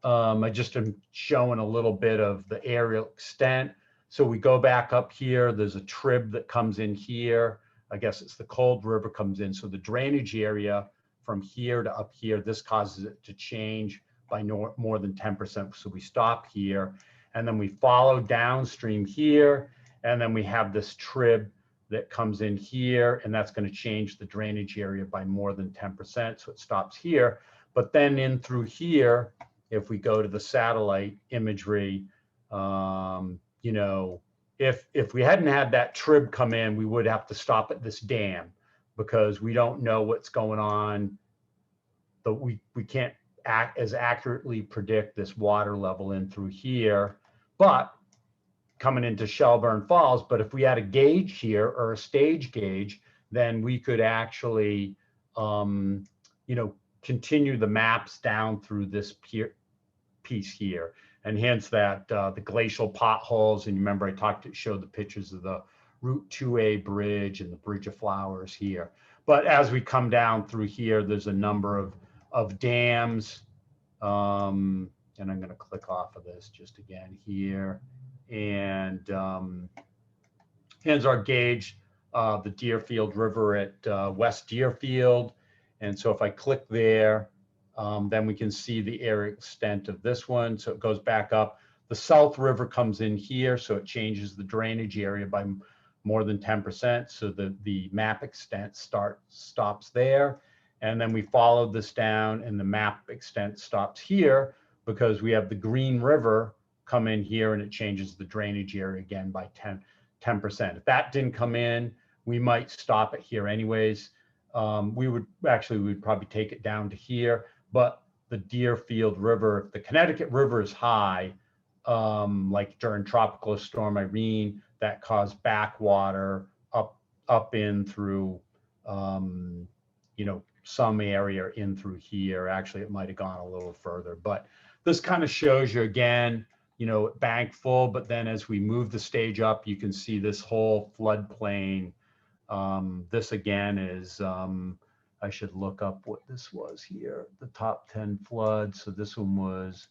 I just am showing a little bit of the aerial extent. So we go back up here, there's a trib that comes in here. I guess it's the Cold River comes in. So the drainage area from here to up here, this causes it to change by more than 10%. So we stop here and then we follow downstream here. And then we have this trib that comes in here, and that's going to change the drainage area by more than 10%. So it stops here. But then in through here, if we go to the satellite imagery, you know, if we hadn't had that trib come in, we would have to stop at this dam because we don't know what's going on. But we can't as accurately predict this water level in through here, but coming into Shelburne Falls. But if we had a gauge here or a stage gauge, then we could actually, you know, continue the maps down through this piece here. And hence that the glacial potholes. And you remember I showed the pictures of the Route 2A bridge and the Bridge of Flowers here. But as we come down through here, there's a number of dams. And I'm going to click off of this just again here. And here's our gauge the Deerfield River at West Deerfield. And so if I click there, then we can see the area extent of this one. So it goes back up. The South River comes in here, so it changes the drainage area by more than 10%. So the map extent stops there. And then we followed this down, and the map extent stops here because we have the Green River come in here, and it changes the drainage area again by 10%. If that didn't come in, we might stop it here anyways. We'd probably take it down to here, but the Deerfield River, if the Connecticut River is high, like during Tropical Storm Irene, that caused backwater up in through, some area in through here. Actually, it might have gone a little further, but this kind of shows you again, bank full, but then as we move the stage up, you can see this whole floodplain. This again is, I should look up what this was here, the top 10 floods. So this one was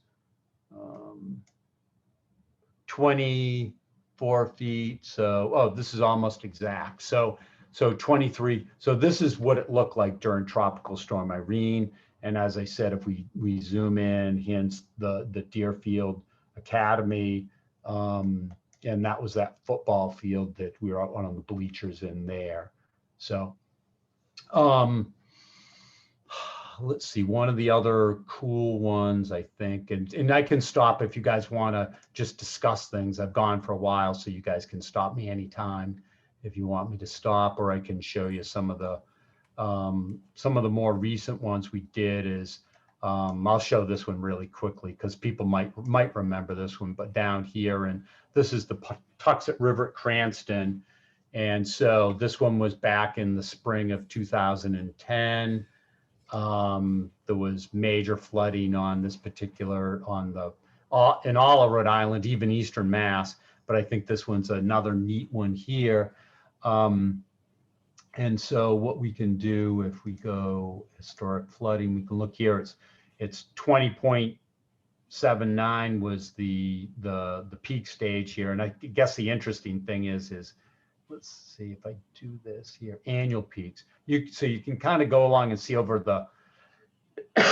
24 feet. So, this is almost exact. So 23. So this is what it looked like during Tropical Storm Irene. And as I said, if we zoom in, hence the Deerfield Academy, and that was that football field that we were on the bleachers in there. So let's see, one of the other cool ones, I think, and I can stop if you guys want to just discuss things. I've gone for a while, so you guys can stop me anytime if you want me to stop, or I can show you some of the more recent ones we did. Is I'll show this one really quickly because people might remember this one, but down here, and this is the Patuxent River at Cranston. And so this one was back in the spring of 2010. There was major flooding on this particular, in all of Rhode Island, even Eastern Mass, but I think this one's another neat one here. And so what we can do, if we go historic flooding, we can look here. It's 20.79 was the peak stage here. And I guess the interesting thing is let's see if I do this here, annual peaks. So you can kind of go along and see over the,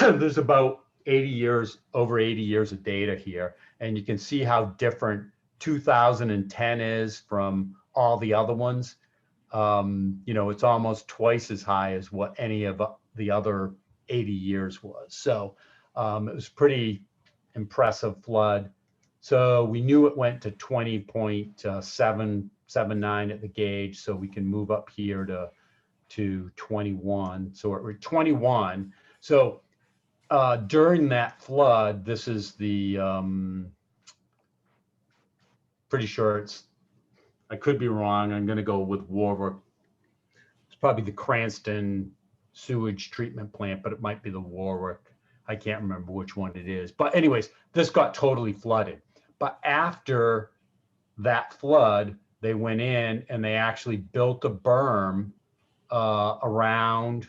there's about over 80 years of data here. And you can see how different 2010 is from all the other ones. It's almost twice as high as what any of the other 80 years was. So it was pretty impressive flood. So we knew it went to 20.779 at the gauge. So we can move up here to 21. So we're at 21. So during that flood, this is the, pretty sure I could be wrong. I'm going to go with Warwick. It's probably the Cranston sewage treatment plant, but it might be the Warwick. I can't remember which one it is. But anyways, this got totally flooded. But after that flood, they went in and they actually built a berm around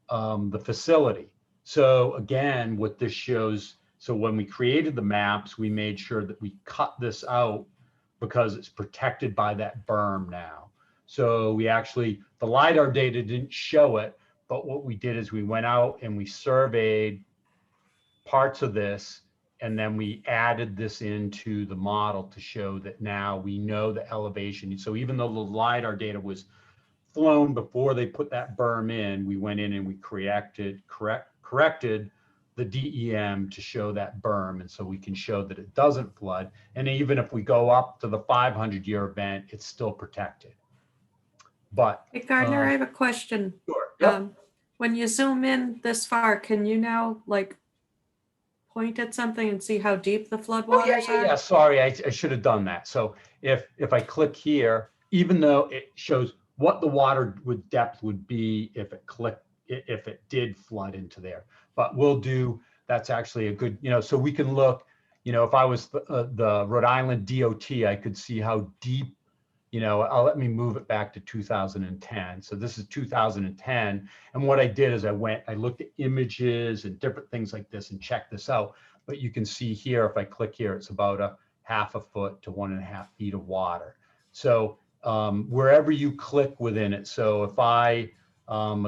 the facility. So again, what this shows, so when we created the maps, we made sure that we cut this out because it's protected by that berm now. So we actually, the LiDAR data didn't show it, but what we did is we went out and we surveyed parts of this, and then we added this into the model to show that now we know the elevation. So even though the LiDAR data was flown before they put that berm in, we went in and we corrected the DEM to show that berm, and so we can show that it doesn't flood. And even if we go up to the 500-year event, it's still protected. But hey, Gardner, I have a question. Sure. Yep. When you zoom in this far, can you now point at something and see how deep the floodwaters are? Yeah. Sorry, I should have done that. So if I click here, even though it shows what the water depth would be if it did flood into there. But we'll do, that's actually a good, so we can look, if I was the Rhode Island DOT, I could see how deep, let me move it back to 2010. So this is 2010. And what I did is I looked at images and different things like this and checked this out. But you can see here, if I click here, it's about a 0.5 foot to 1.5 feet of water. So wherever you click within it. So if a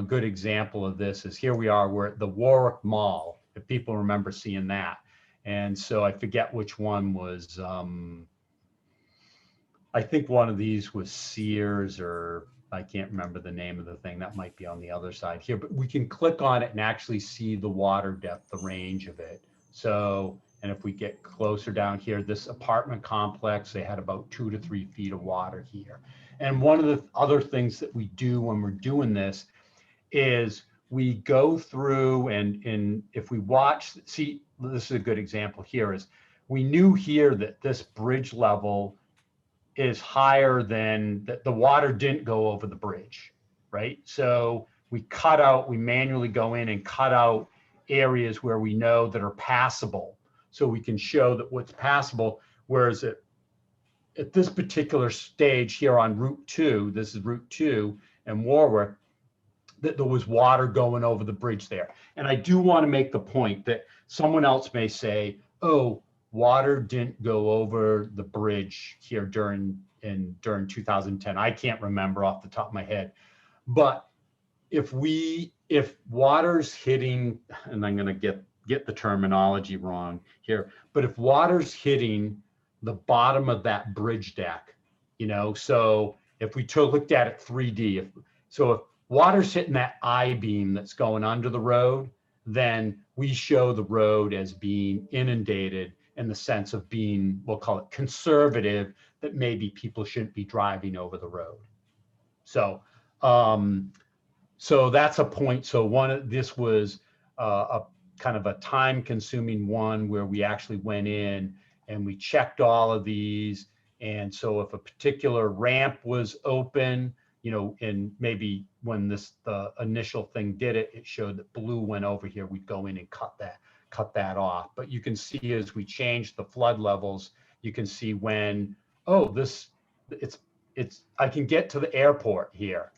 good example of this is here we are, we're at the Warwick Mall, if people remember seeing that. And so I forget which one was, I think one of these was Sears, or I can't remember the name of the thing. That might be on the other side here, but we can click on it and actually see the water depth, the range of it. So, and if we get closer down here, this apartment complex, they had about 2 to 3 feet of water here. And one of the other things that we do when we're doing this is we go through and if we watch, see, this is a good example here, is we knew here that this bridge level is higher than that, the water didn't go over the bridge, right? So we manually go in and cut out areas where we know that are passable, so we can show that what's passable. Whereas at this particular stage here on Route 2, this is Route 2 and Warwick, that there was water going over the bridge there. And I do want to make the point that someone else may say, oh, water didn't go over the bridge here during 2010. I can't remember off the top of my head. But if water's hitting, and I'm going to get the terminology wrong here, but if water's hitting the bottom of that bridge deck, so if we looked at it 3D, if water's hitting that I-beam that's going under the road, then we show the road as being inundated in the sense of being, we'll call it conservative, that maybe people shouldn't be driving over the road. So, so that's a point. So this was a kind of a time-consuming one where we actually went in and we checked all of these. And so if a particular ramp was open, and maybe when the initial thing did it, it showed that blue went over here, we'd go in and cut that off. But you can see as we change the flood levels, you can see when, I can get to the airport here.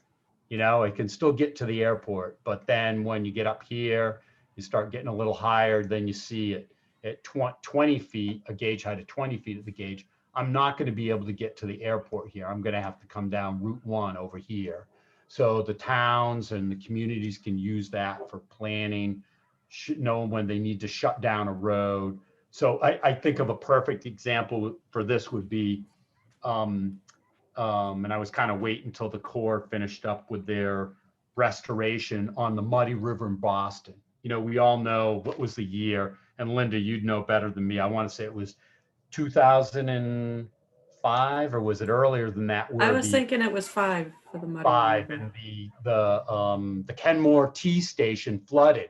I can still get to the airport, but then when you get up here, you start getting a little higher, then you see it at 20 feet, a gauge height of 20 feet at the gauge. I'm not going to be able to get to the airport here. I'm going to have to come down Route 1 over here. So the towns and the communities can use that for planning, know when they need to shut down a road. So I think of a perfect example for this would be, and I was kind of waiting until the Corps finished up with their restoration on the Muddy River in Boston. We all know what was the year, and Linda, you'd know better than me. I want to say it was 2005, or was it earlier than that? I was thinking it was 5 for the Muddy River. And the Kenmore T station flooded.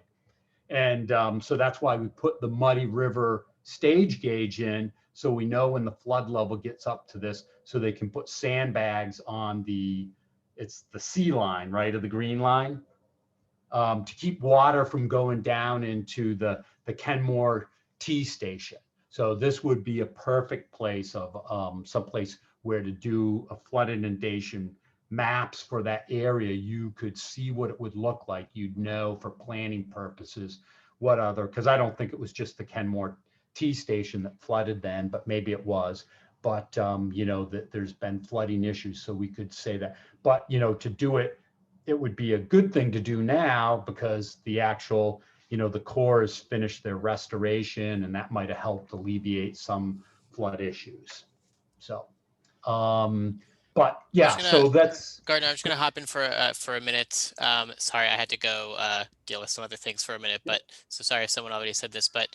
And so that's why we put the Muddy River stage gauge in, so we know when the flood level gets up to this, so they can put sandbags on it's the C line, right, of the green line, to keep water from going down into the Kenmore T station. So this would be a perfect place of someplace where to do a flood inundation maps for that area. You could see what it would look like. You'd know for planning purposes because I don't think it was just the Kenmore T station that flooded then, but maybe it was. But that there's been flooding issues, so we could say that. But to do it, it would be a good thing to do now, because the actual the Corps has finished their restoration, and that might have helped alleviate some flood issues. So, but yeah, so that's Gardner. I'm just gonna hop in for a minute. Sorry, I had to go deal with some other things for a minute, but so sorry if someone already said this, but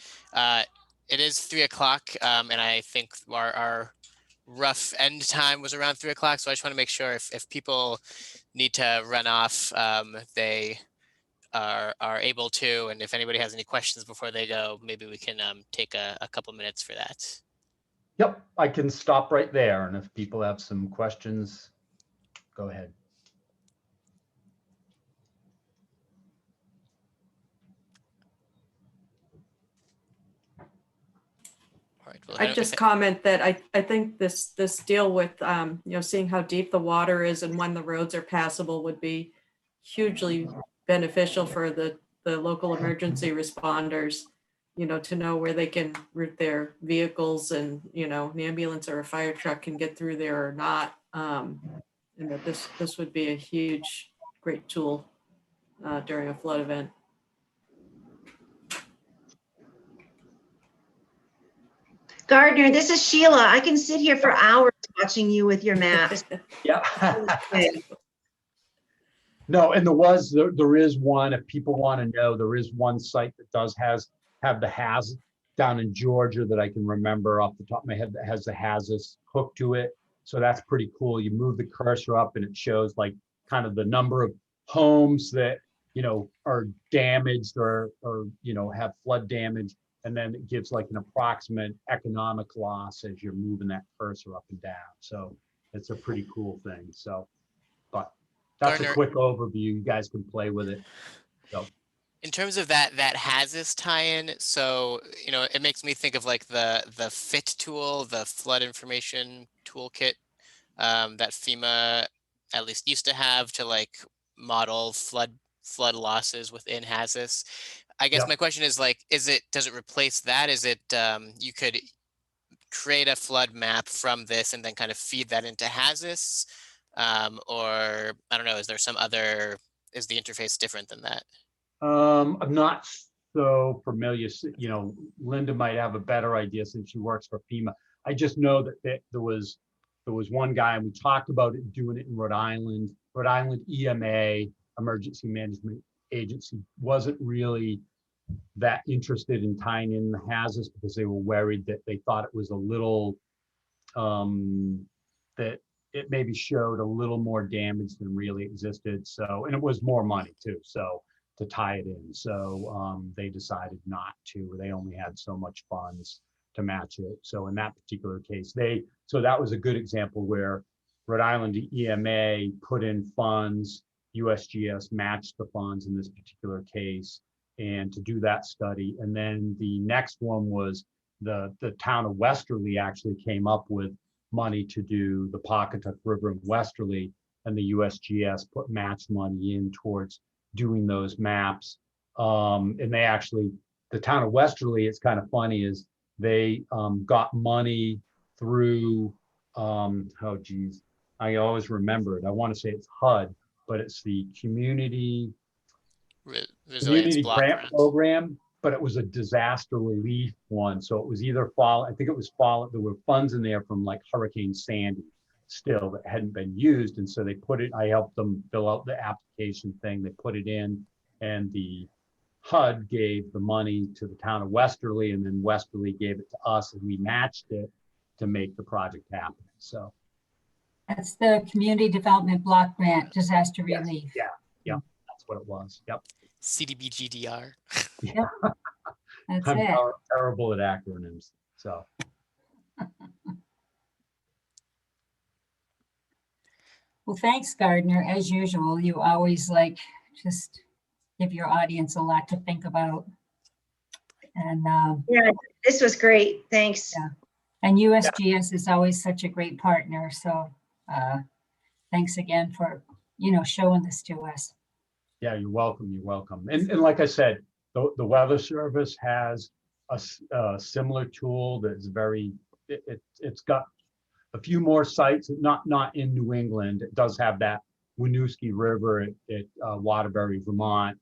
it is 3 o'clock, and I think our rough end time was around 3 o'clock. So I just want to make sure if people need to run off, they are able to, and if anybody has any questions before they go, maybe we can take a couple minutes for that. Yep, I can stop right there, and if people have some questions, go ahead. All right, well, I'd just comment that I think this deal with seeing how deep the water is and when the roads are passable would be hugely beneficial for the local emergency responders, to know where they can route their vehicles, and an ambulance or a fire truck can get through there or not, And that this would be a huge, great tool during a flood event. Gardner, this is Sheila. I can sit here for hours watching you with your maps. Yeah. No, and there is one, if people want to know, there is one site that does have the HAZ down in Georgia that I can remember off the top of my head that has the HAZUS hooked to it. So that's pretty cool. You move the cursor up and it shows like kind of the number of homes that, are damaged or have flood damage. And then it gives like an approximate economic loss as you're moving that cursor up and down. So it's a pretty cool thing. So, but that's Gardner, a quick overview. You guys can play with it. So. In terms of that HAZUS tie-in, so it makes me think of like the FIT tool, the flood information toolkit that FEMA at least used to have to like model flood losses within HAZUS. I guess my question is like, does it replace that? Is it you could create a flood map from this and then kind of feed that into HAZUS, or I don't know, is the interface different than that? I'm not so familiar. Linda might have a better idea since she works for FEMA. I just know that there was one guy, and we talked about it doing it in Rhode Island. Rhode Island EMA, Emergency Management Agency, wasn't really that interested in tying in the HAZUS because they were worried that they thought it was a little that it maybe showed a little more damage than really existed. So, and it was more money too. So to tie it in. So they decided not to. They only had so much funds to match it. So in that particular case, so that was a good example where Rhode Island EMA put in funds, USGS matched the funds in this particular case, and to do that study. And then the next one was the town of Westerly actually came up with money to do the Pawcatuck River in Westerly, and the USGS put match money in towards doing those maps. And they actually, the town of Westerly, it's kind of funny, is they got money through, oh geez, I always remember it. I want to say it's HUD, but it's the Community Grant Program, but it was a disaster relief one. So it was either I think it was there were funds in there from like Hurricane Sandy still that hadn't been used. And so they put it, I helped them fill out the application thing. They put it in, and the HUD gave the money to the town of Westerly, and then Westerly gave it to us, and we matched it to make the project happen. So that's the Community Development Block Grant Disaster Relief. Yeah, that's what it was. Yep. CDBGDR. Yep. That's I'm it. terrible at acronyms. So. Well, thanks, Gardner. As usual, you always just give your audience a lot to think about. And yeah, this was great. Thanks. Yeah. And USGS is always such a great partner. So thanks again for, showing this to us. Yeah, you're welcome. You're welcome. And like I said, the Weather Service has a similar tool that's it's got a few more sites, not in New England. It does have that Winooski River at Waterbury, Vermont.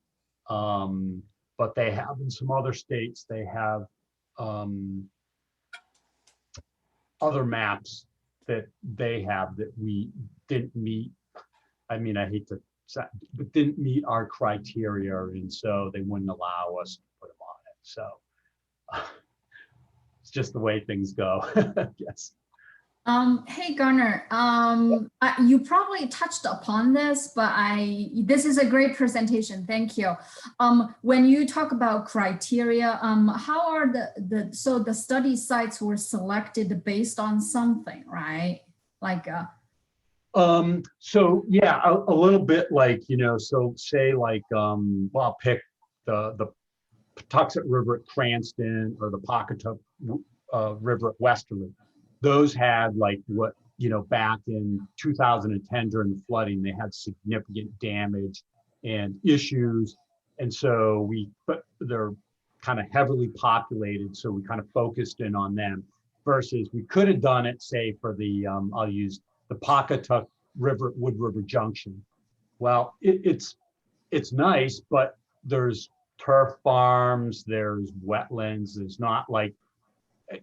But they have in some other states, they have other maps that they have that we didn't meet. I mean, I hate to say, but didn't meet our criteria, and so they wouldn't allow us to put them on it. So it's just the way things go. Yes. Hey Garner, you probably touched upon this, but this is a great presentation. Thank you. When you talk about criteria, how are so the study sites were selected based on something, right? Like, so yeah, a little bit like, so say like, well, I'll pick the Patuxent River at Cranston or the Pawcatuck River at Westerly. Those had like what, back in 2010 during the flooding, they had significant damage and issues. And so but they're kind of heavily populated. So we kind of focused in on them versus we could have done it, say for the, I'll use the Pawcatuck River, Wood River Junction. Well, it's nice, but there's turf farms, there's wetlands, there's not like,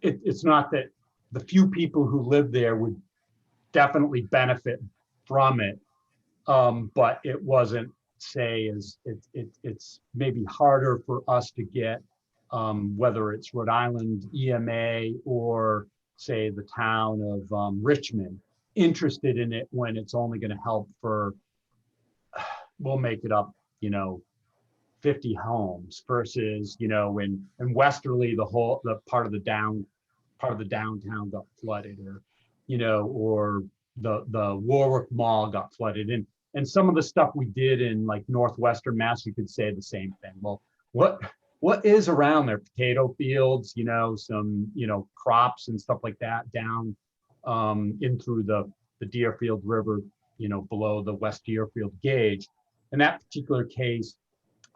it's not that the few people who live there would definitely benefit from it. But it wasn't, say, as it's maybe harder for us to get, whether it's Rhode Island EMA or say the town of Richmond, interested in it when it's only going to help for, we'll make it up, 50 homes versus, in Westerly, the part of the downtown got flooded, or, or the Warwick Mall got flooded. And some of the stuff we did in like Northwestern Mass, you could say the same thing. Well, what is around there? Potato fields, some, crops and stuff like that down in through the Deerfield River, below the West Deerfield gauge. In that particular case,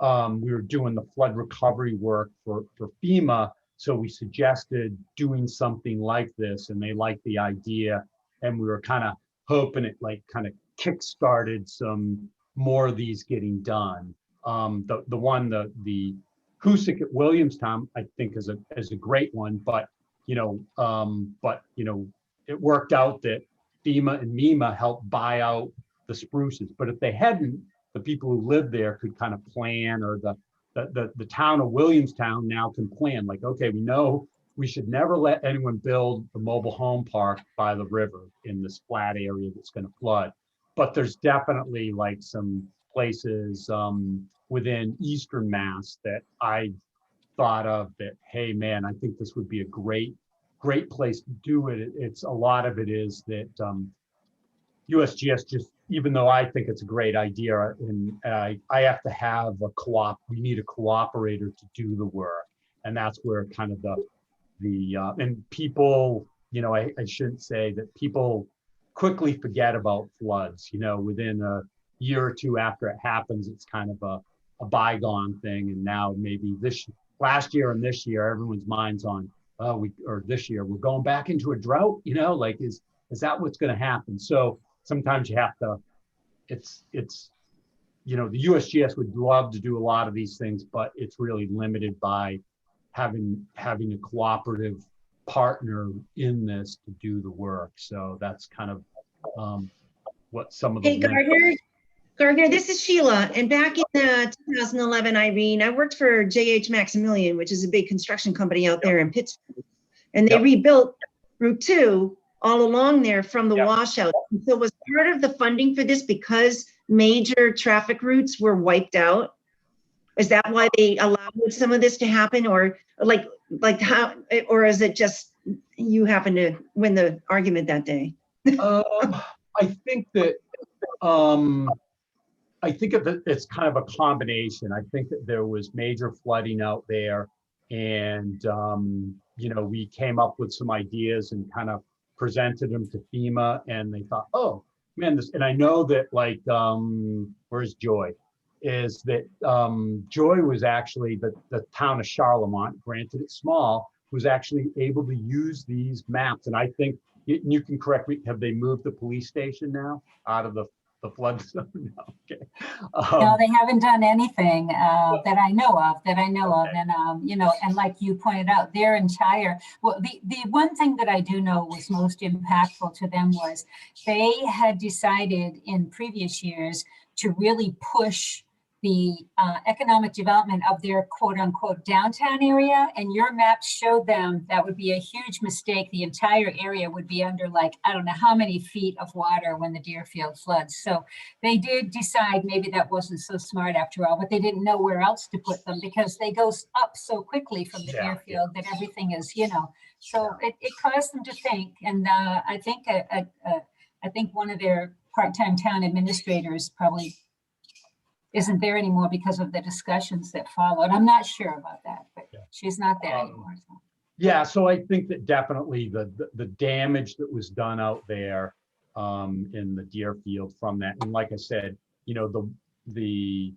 we were doing the flood recovery work for FEMA. So we suggested doing something like this, and they liked the idea. And we were kind of hoping it kind of kick-started some more of these getting done. The Hoosick at Williamstown, I think, is a great one, but it worked out that FEMA and MEMA helped buy out the spruces. But if they hadn't, the people who lived there could kind of plan, or the town of Williamstown now can plan, like, okay, we know we should never let anyone build a mobile home park by the river in this flat area that's going to flood. But there's definitely like some places within Eastern Mass that I thought of that, hey man, I think this would be a great place to do it. It's a lot of it is that USGS, just, even though I think it's a great idea, and I have to have we need a cooperator to do the work. And that's where kind of and people, I shouldn't say that people quickly forget about floods, within a year or two after it happens, it's kind of a bygone thing. And now maybe last year and this year, everyone's mind's on, this year, we're going back into a drought, like, is that what's going to happen? So sometimes you have to, it's, the USGS would love to do a lot of these things, but it's really limited by having a cooperative partner in this to do the work. So that's kind of what some of the— Hey, Gardner, this is Sheila. And back in 2011, Irene, I worked for JH Maximilian, which is a big construction company out there in Pittsburgh. And they rebuilt Route 2 all along there from the washout. And so was part of the funding for this because major traffic routes were wiped out? Is that why they allowed some of this to happen, or like how, or is it just you happen to win the argument that day? I think that it's kind of a combination. I think that there was major flooding out there, and we came up with some ideas and kind of presented them to FEMA, and they thought, oh man, and I know that where's Joy? Is that Joy was actually the town of Charlemont, granted it's small, was actually able to use these maps. And I think, you can correct me, have they moved the police station now out of the flood zone? No, okay. No, they haven't done anything that I know of. And and like you pointed out, their entire, well, the one thing that I do know was most impactful to them was they had decided in previous years to really push the economic development of their quote unquote downtown area, and your maps showed them that would be a huge mistake. The entire area would be under I don't know how many feet of water when the Deerfield floods. So they did decide maybe that wasn't so smart after all, but they didn't know where else to put them because they go up so quickly from the Deerfield that everything is, so it caused them to think. And I think one of their part-time town administrators probably isn't there anymore because of the discussions that followed. I'm not sure about that, but she's not there anymore. So. Yeah, so I think that definitely the damage that was done out there in the Deerfield from that, and like I said, the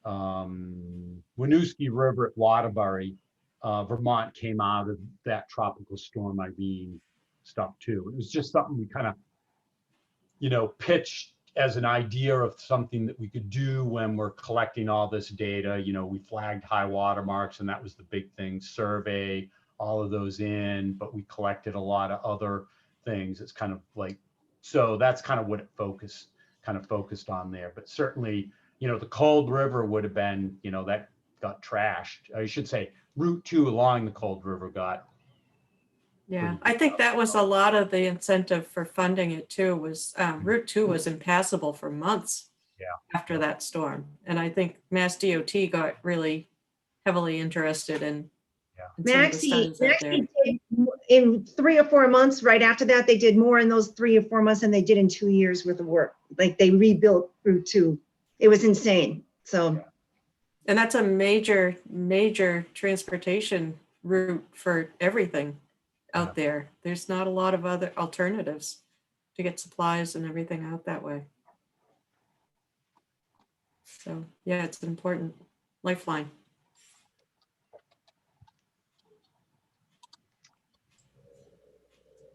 Winooski River at Waterbury, Vermont came out of that tropical storm Irene stuff too. It was just something we kind of pitched as an idea of something that we could do when we're collecting all this data. We flagged high water marks, and that was the big thing, survey all of those in, but we collected a lot of other things. It's kind of like, so that's kind of what it focused on there. But certainly, the Cold River would have been, that got trashed. I should say Route 2 along the Cold River got. Yeah, I think that was a lot of the incentive for funding it too, was Route 2 was impassable for months after that storm. And I think Mass DOT got really heavily interested in some of the studies out there. Maxie did in 3 or 4 months right after that. They did more in those 3 or 4 months than they did in 2 years worth of work. Like they rebuilt Route 2. It was insane. So, and that's a major transportation route for everything out there. There's not a lot of other alternatives to get supplies and everything out that way. So yeah, it's an important lifeline.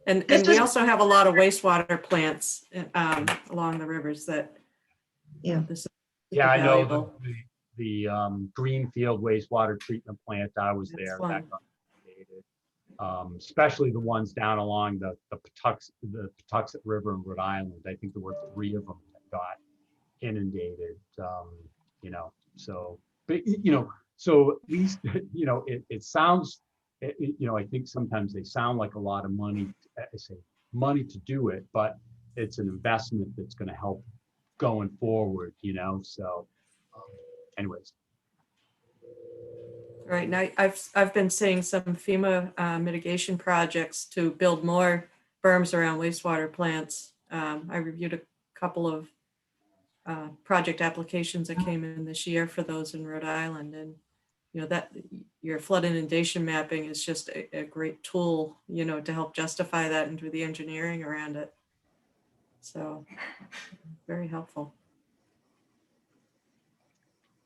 And we also have a lot of wastewater plants along the rivers that this is I know valuable. the Greenfield wastewater treatment plant. I was That's there. fun. That got inundated. Especially the ones down along the Patuxent River in Rhode Island. I think there were 3 of them that got inundated. So, but so at least it sounds. I think sometimes they sound like a lot of money. I say money to do it, but it's an investment that's going to help going forward. So, anyways. Right now, I've been seeing some FEMA mitigation projects to build more berms around wastewater plants. I reviewed a couple of project applications that came in this year for those in Rhode Island, and that your flood inundation mapping is just a great tool, to help justify that and do the engineering around it. So very helpful.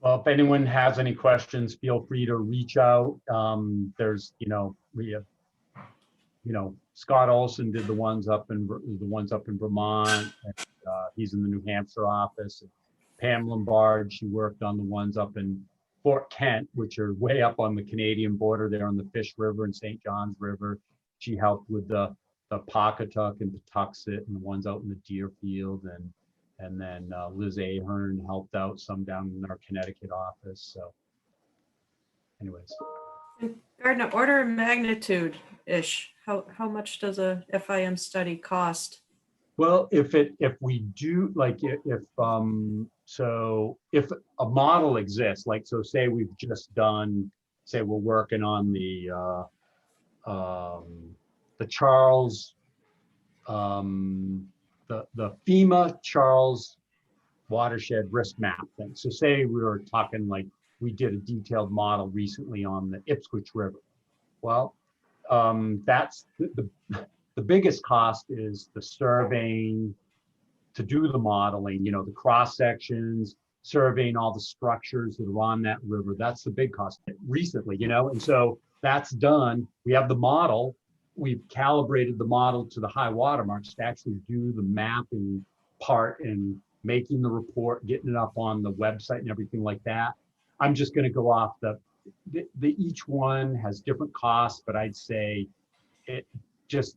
Well, if anyone has any questions, feel free to reach out. There's, we have, Scott Olson did the ones up in Vermont. And, he's in the New Hampshire office. And Pam Lombard, she worked on the ones up in Fort Kent, which are way up on the Canadian border there on the Fish River and St. John's River. She helped with the Pawcatuck and Patuxent and the ones out in the Deerfield, and then Liz Ahern helped out some down in our Connecticut office. So anyways. Gardner, order of magnitude-ish, how much does a FIM study cost? Well, if we do, like, if a model exists, like, so say we've just done, say we're working on the Charles, the FEMA Charles watershed risk map thing. So say we were talking, like, we did a detailed model recently on the Ipswich River. Well, that's the biggest cost is the surveying to do the modeling, the cross sections, surveying all the structures that are on that river. That's the big cost recently, and so that's done. We have the model. We've calibrated the model to the high water marks to actually do the mapping part and making the report, getting it up on the website and everything like that. I'm just going to go off the each one has different costs, but I'd say it just,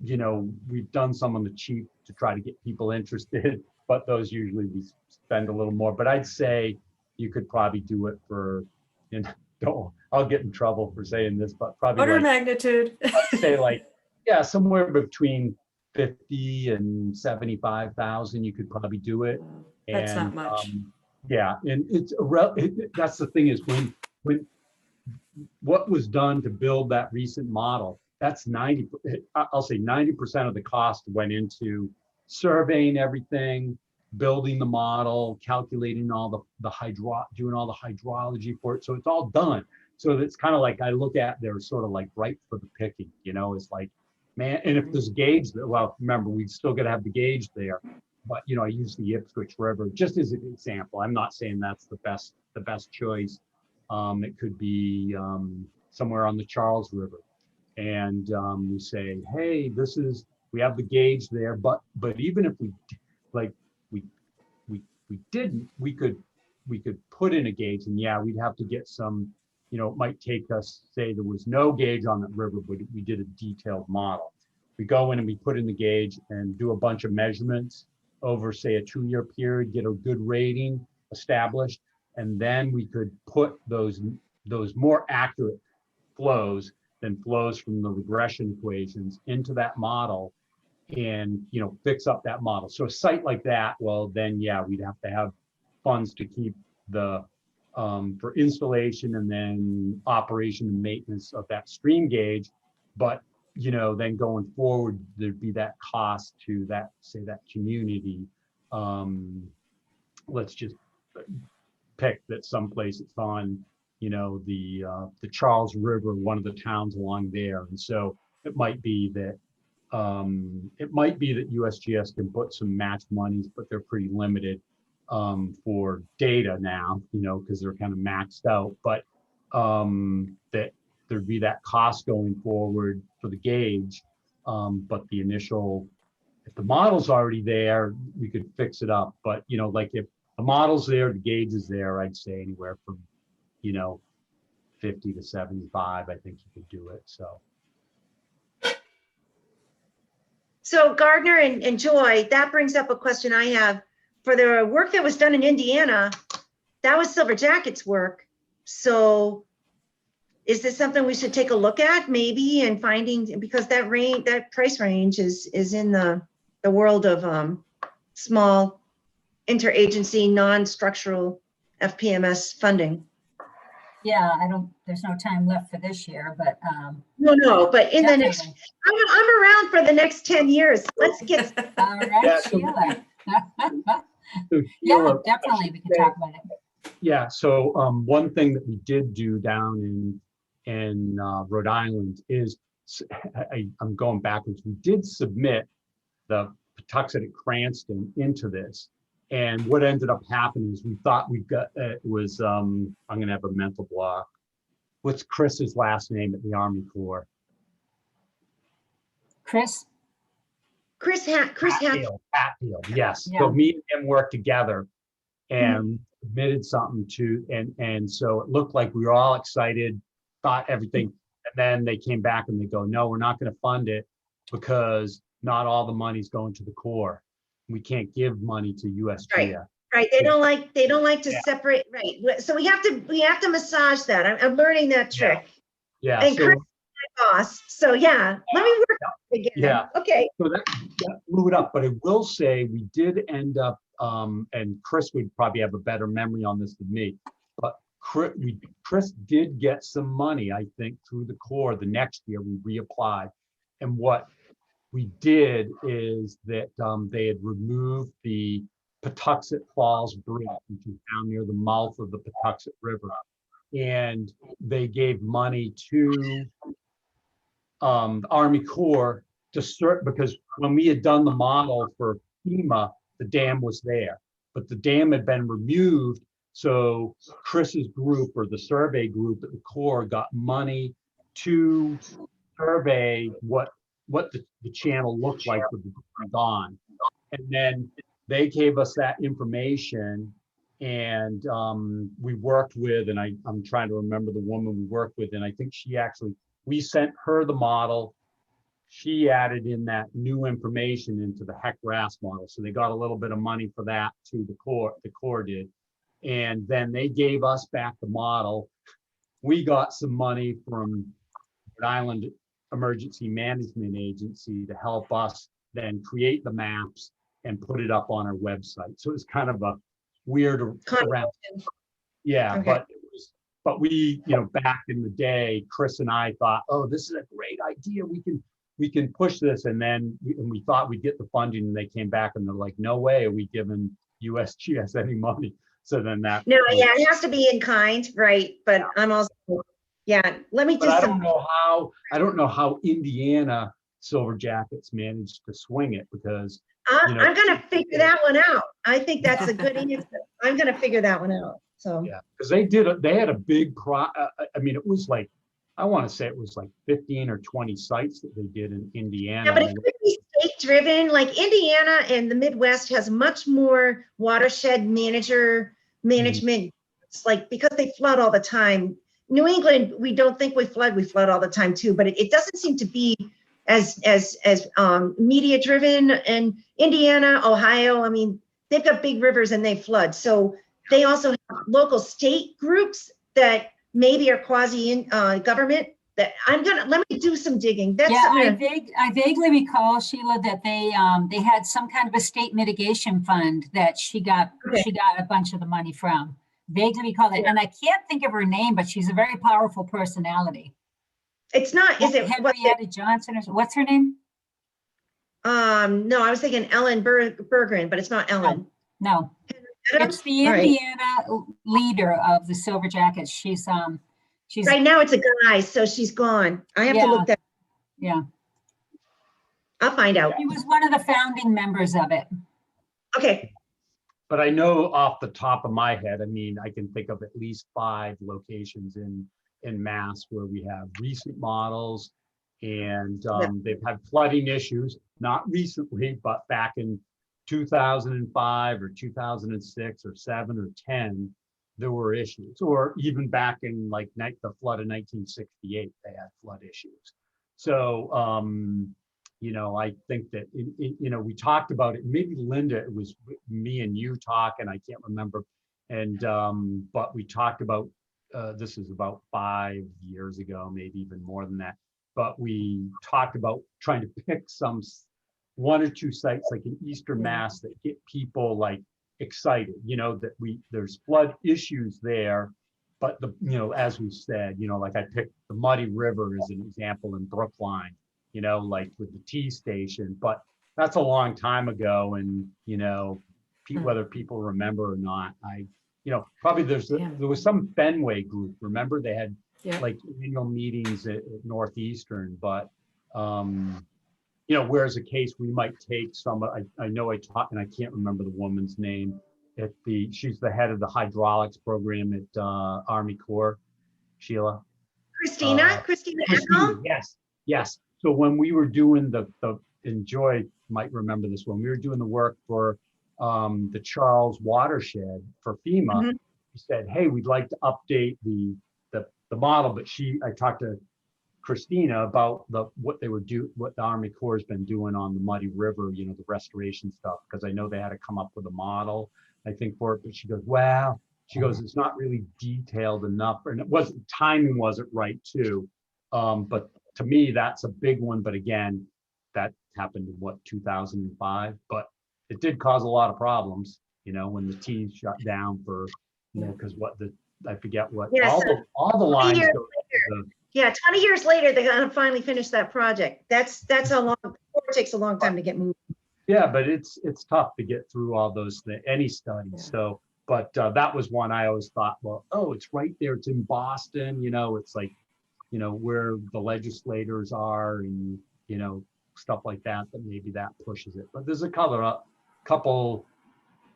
we've done some on the cheap to try to get people interested, but those usually we spend a little more. But I'd say you could probably do it for, I'll get in trouble for saying this, but probably Order of magnitude. I'd say somewhere between 50 and 75,000, you could probably do it. That's and, not much. And that's the thing is when what was done to build that recent model, that's 90% of the cost went into surveying everything, building the model, calculating all doing all the hydrology for it. So it's all done. So it's kind of like, I look at, they're sort of like ripe for the picking, it's like, man, and if there's gauge, well, remember, we still got to have the gauge there. But, I use the Ipswich River just as an example. I'm not saying that's the best choice. It could be somewhere on the Charles River. And we say, hey, this is we have the gauge there, but even if we like we didn't, we could put in a gauge, and yeah, we'd have to get some, you know, it might take us, say there was no gauge on that river, but we did a detailed model. We go in and we put in the gauge and do a bunch of measurements over, say, a 2-year period, get a good rating established, and then we could put those more accurate flows than flows from the regression equations into that model, and, you know, fix up that model. So a site like that, well, then yeah, we'd have to have funds to keep the for installation and then operation and maintenance of that stream gauge. But, you know, then going forward, there'd be that cost to that, say, that community. Let's just pick that someplace it's on, you know, the Charles River, one of the towns along there. And so it might be that USGS can put some match monies, but they're pretty limited for data now, you know, because they're kind of maxed out. But that there'd be that cost going forward for the gauge. But the initial, if the model's already there, we could fix it up. But, you know, like if the model's there, the gauge is there, I'd say anywhere from, you know, 50 to 75, I think you could do it. So Gardner and Joy, that brings up a question I have. For the work that was done in Indiana, that was Silver Jacket's work. So is this something we should take a look at maybe, and finding, because that price range is in the world of small interagency, non-structural FPMS funding? Yeah, there's no time left for this year, but No, but in the next, definitely. I'm around for the next 10 years. Let's get, All right, Yeah, so- Sheila. So Yeah, Sheila, definitely, we can talk about it. yeah, so one thing that we did do down in Rhode Island is, I'm going backwards, we did submit the Patuxent at Cranston into this. And what ended up happening is we thought we got, it was, I'm gonna have a mental block. What's Chris's last name at the Army Corps? Chris? Hatfield, yes. Yeah. So me and him worked together and submitted something to, and so it looked like we were all excited, thought everything, and then they came back and they go, no, we're not going to fund it because not all the money's going to the Corps. We can't give money to USGS. right, they don't like to Yeah. separate, right? So we have to massage that. I'm learning that trick. Yeah. And So, Chris is my boss, so yeah, let me work again. Yeah. Okay. so that blew it up, but I will say we did end up, and Chris would probably have a better memory on this than me, but Chris did get some money, I think, through the Corps. The next year we reapplied, and what we did is that they had removed the Patuxent Falls Bridge, which is down near the mouth of the Patuxent River, and they gave money to the Army Corps to start, because when we had done the model for FEMA, the dam was there, but the dam had been removed. So Chris's group, or the survey group at the Corps, got money to survey what the channel looked like with the dam gone. And then they gave us that information, and we worked with, and I'm trying to remember the woman we worked with, and I think we sent her the model. She added in that new information into the HEC-RAS model. So they got a little bit of money for that too, the Corps did. And then they gave us back the model. We got some money from Rhode Island Emergency Management Agency to help us then create the maps and put it up on our website. So it was kind of a weird around. Yeah, Okay. but we, you know, back in the day, Chris and I thought, oh, this is a great idea. We can push this. And then we thought we'd get the funding, and they came back and they're like, no way are we giving USGS any money. So then that. No, yeah, it has to be in kind, right? But I'm also, yeah, let me But I just, don't know how Indiana Silver Jackets managed to swing it, because I'm you know, gonna figure that one out. I think that's a good answer. I'm gonna figure that one out, so. yeah, because they had a big I mean, it was like I want to say it was like 15 or 20 sites that they did in Indiana. Yeah, but it could be state driven, like Indiana and the Midwest has much more watershed management. It's like, because they flood all the time. New England, we don't think we flood all the time too, but it doesn't seem to be as media driven. And Indiana, Ohio, I mean, they've got big rivers and they flood. So they also have local state groups that maybe are quasi government. That let me do some digging. That's Yeah, something I vaguely recall, Sheila, that they had some kind of a state mitigation fund that she got a bunch of the money from. Vaguely recall that, and I can't think of her name, but she's a very powerful personality. it's not, is it what Henrietta Johnson or what's her name? no, I was thinking Ellen Berggren, but it's not Ellen. No, it's the All right. Indiana leader of the Silver Jackets. She's Right now it's a guy, so she's gone. I have to look that. Yeah. I'll find out. She was one of the founding members of it. Okay. But I know off the top of my head, I mean, I can think of at least 5 locations in Mass where we have recent models, and they've had flooding issues, not recently, but back in 2005 or 2006 or 7 or 10, there were issues, or even back in like the flood of 1968, they had flood issues. So, you know, I think that, you know, we talked about it, maybe Linda, it was me and you talking, I can't remember. And, but we talked about, this is about 5 years ago, maybe even more than that. But we talked about trying to pick 1 or 2 sites like in Eastern Mass that get people like excited, you know, that there's flood issues there. But you know, as we said, you know, like I picked the Muddy River as an example in Brookline, you know, like with the T station, but that's a long time ago. And, you know, whether people remember or not, you know, probably there was some Fenway group, remember they had like annual meetings at Northeastern, but, you know, whereas a case we might take some, I know I taught, and I can't remember the woman's name, she's the head of the hydraulics program at Army Corps, Sheila. Christina Echo? Yes. So when we were doing and Joy might remember this, when we were doing the work for the Charles watershed for FEMA, we said, hey, we'd like to update the model, but I talked to Christina about what the Army Corps has been doing on the Muddy River, you know, the restoration stuff, because I know they had to come up with a model, I think, for it. But she goes, well, it's not really detailed enough, and timing wasn't right too. But to me, that's a big one. But again, that happened in 2005, but it did cause a lot of problems, you know, when the T shut down for, you know, because I forget what all the lines go. Yeah, 20 years later, they're gonna finally finish that project. That's how long, it takes a long time to get moved. Yeah, but it's tough to get through all those, any studies. Yeah. So, but that was one I always thought, well, oh, it's right there. It's in Boston, you know, it's like, you know, where the legislators are and, you know, stuff like that maybe that pushes it. But there's a couple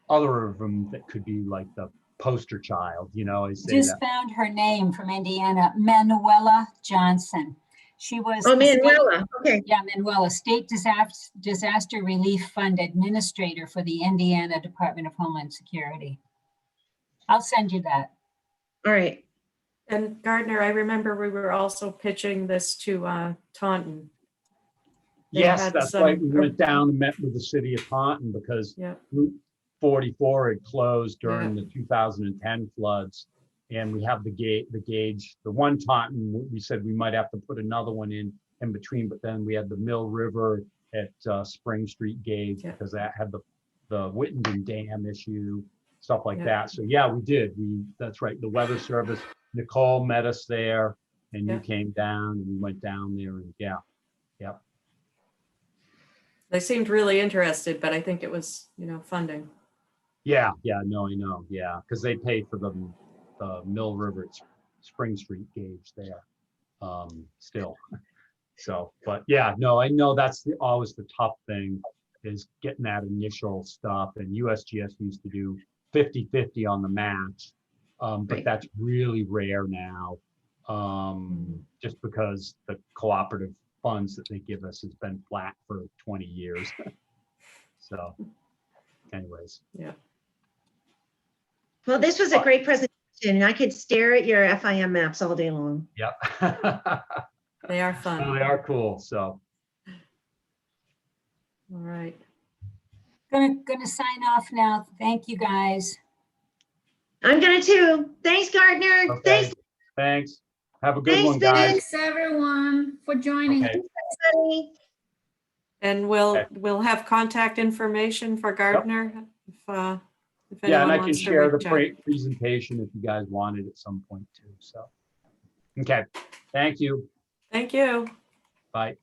other of them that could be like the poster child, you know. I say Just found her name from Indiana, Manuela Johnson. She was Manuela. Okay. Yeah, Manuela, State Disaster Relief Fund Administrator for the Indiana Department of Homeland Security. I'll send you that. All right. And Gardner, I remember we were also pitching this to Taunton. Yes, that's right. We went down and met with the city of Taunton because Route 44 had closed during the 2010 floods, and we have the gauge. The one Taunton, we said we might have to put another one in between, but then we had the Mill River at Spring Street gauge because that had the Wittenden Dam issue, stuff like that. So yeah, we did. That's right. The Weather Service, Nicole met us there, and you came down, and we went down there, and They seemed really interested, but I think it was, you know, funding. Yeah, no, I know, because they paid for the Mill River Spring Street gauge there, still. So, but yeah, no, I know that's always the tough thing is getting that initial stuff. And USGS used to do 50-50 on the match, but that's really rare now. just because the cooperative funds that they give us has been flat for 20 years. So anyways. Well, this was a great presentation, and I could stare at your FIM maps all day long. Yep. They are No, fun. they are cool. So All right. Gonna sign off now. Thank you, guys. I'm gonna too. Thanks, Gardner. okay. Thanks. Have a good Thanks, one, guys. Thanks, everyone, for joining. Okay. Buddy. And we'll have contact information for Gardner if Yeah, anyone and I can wants to share the reach out. presentation if you guys want it at some point too. So, okay. Thank you. Thank you. Bye.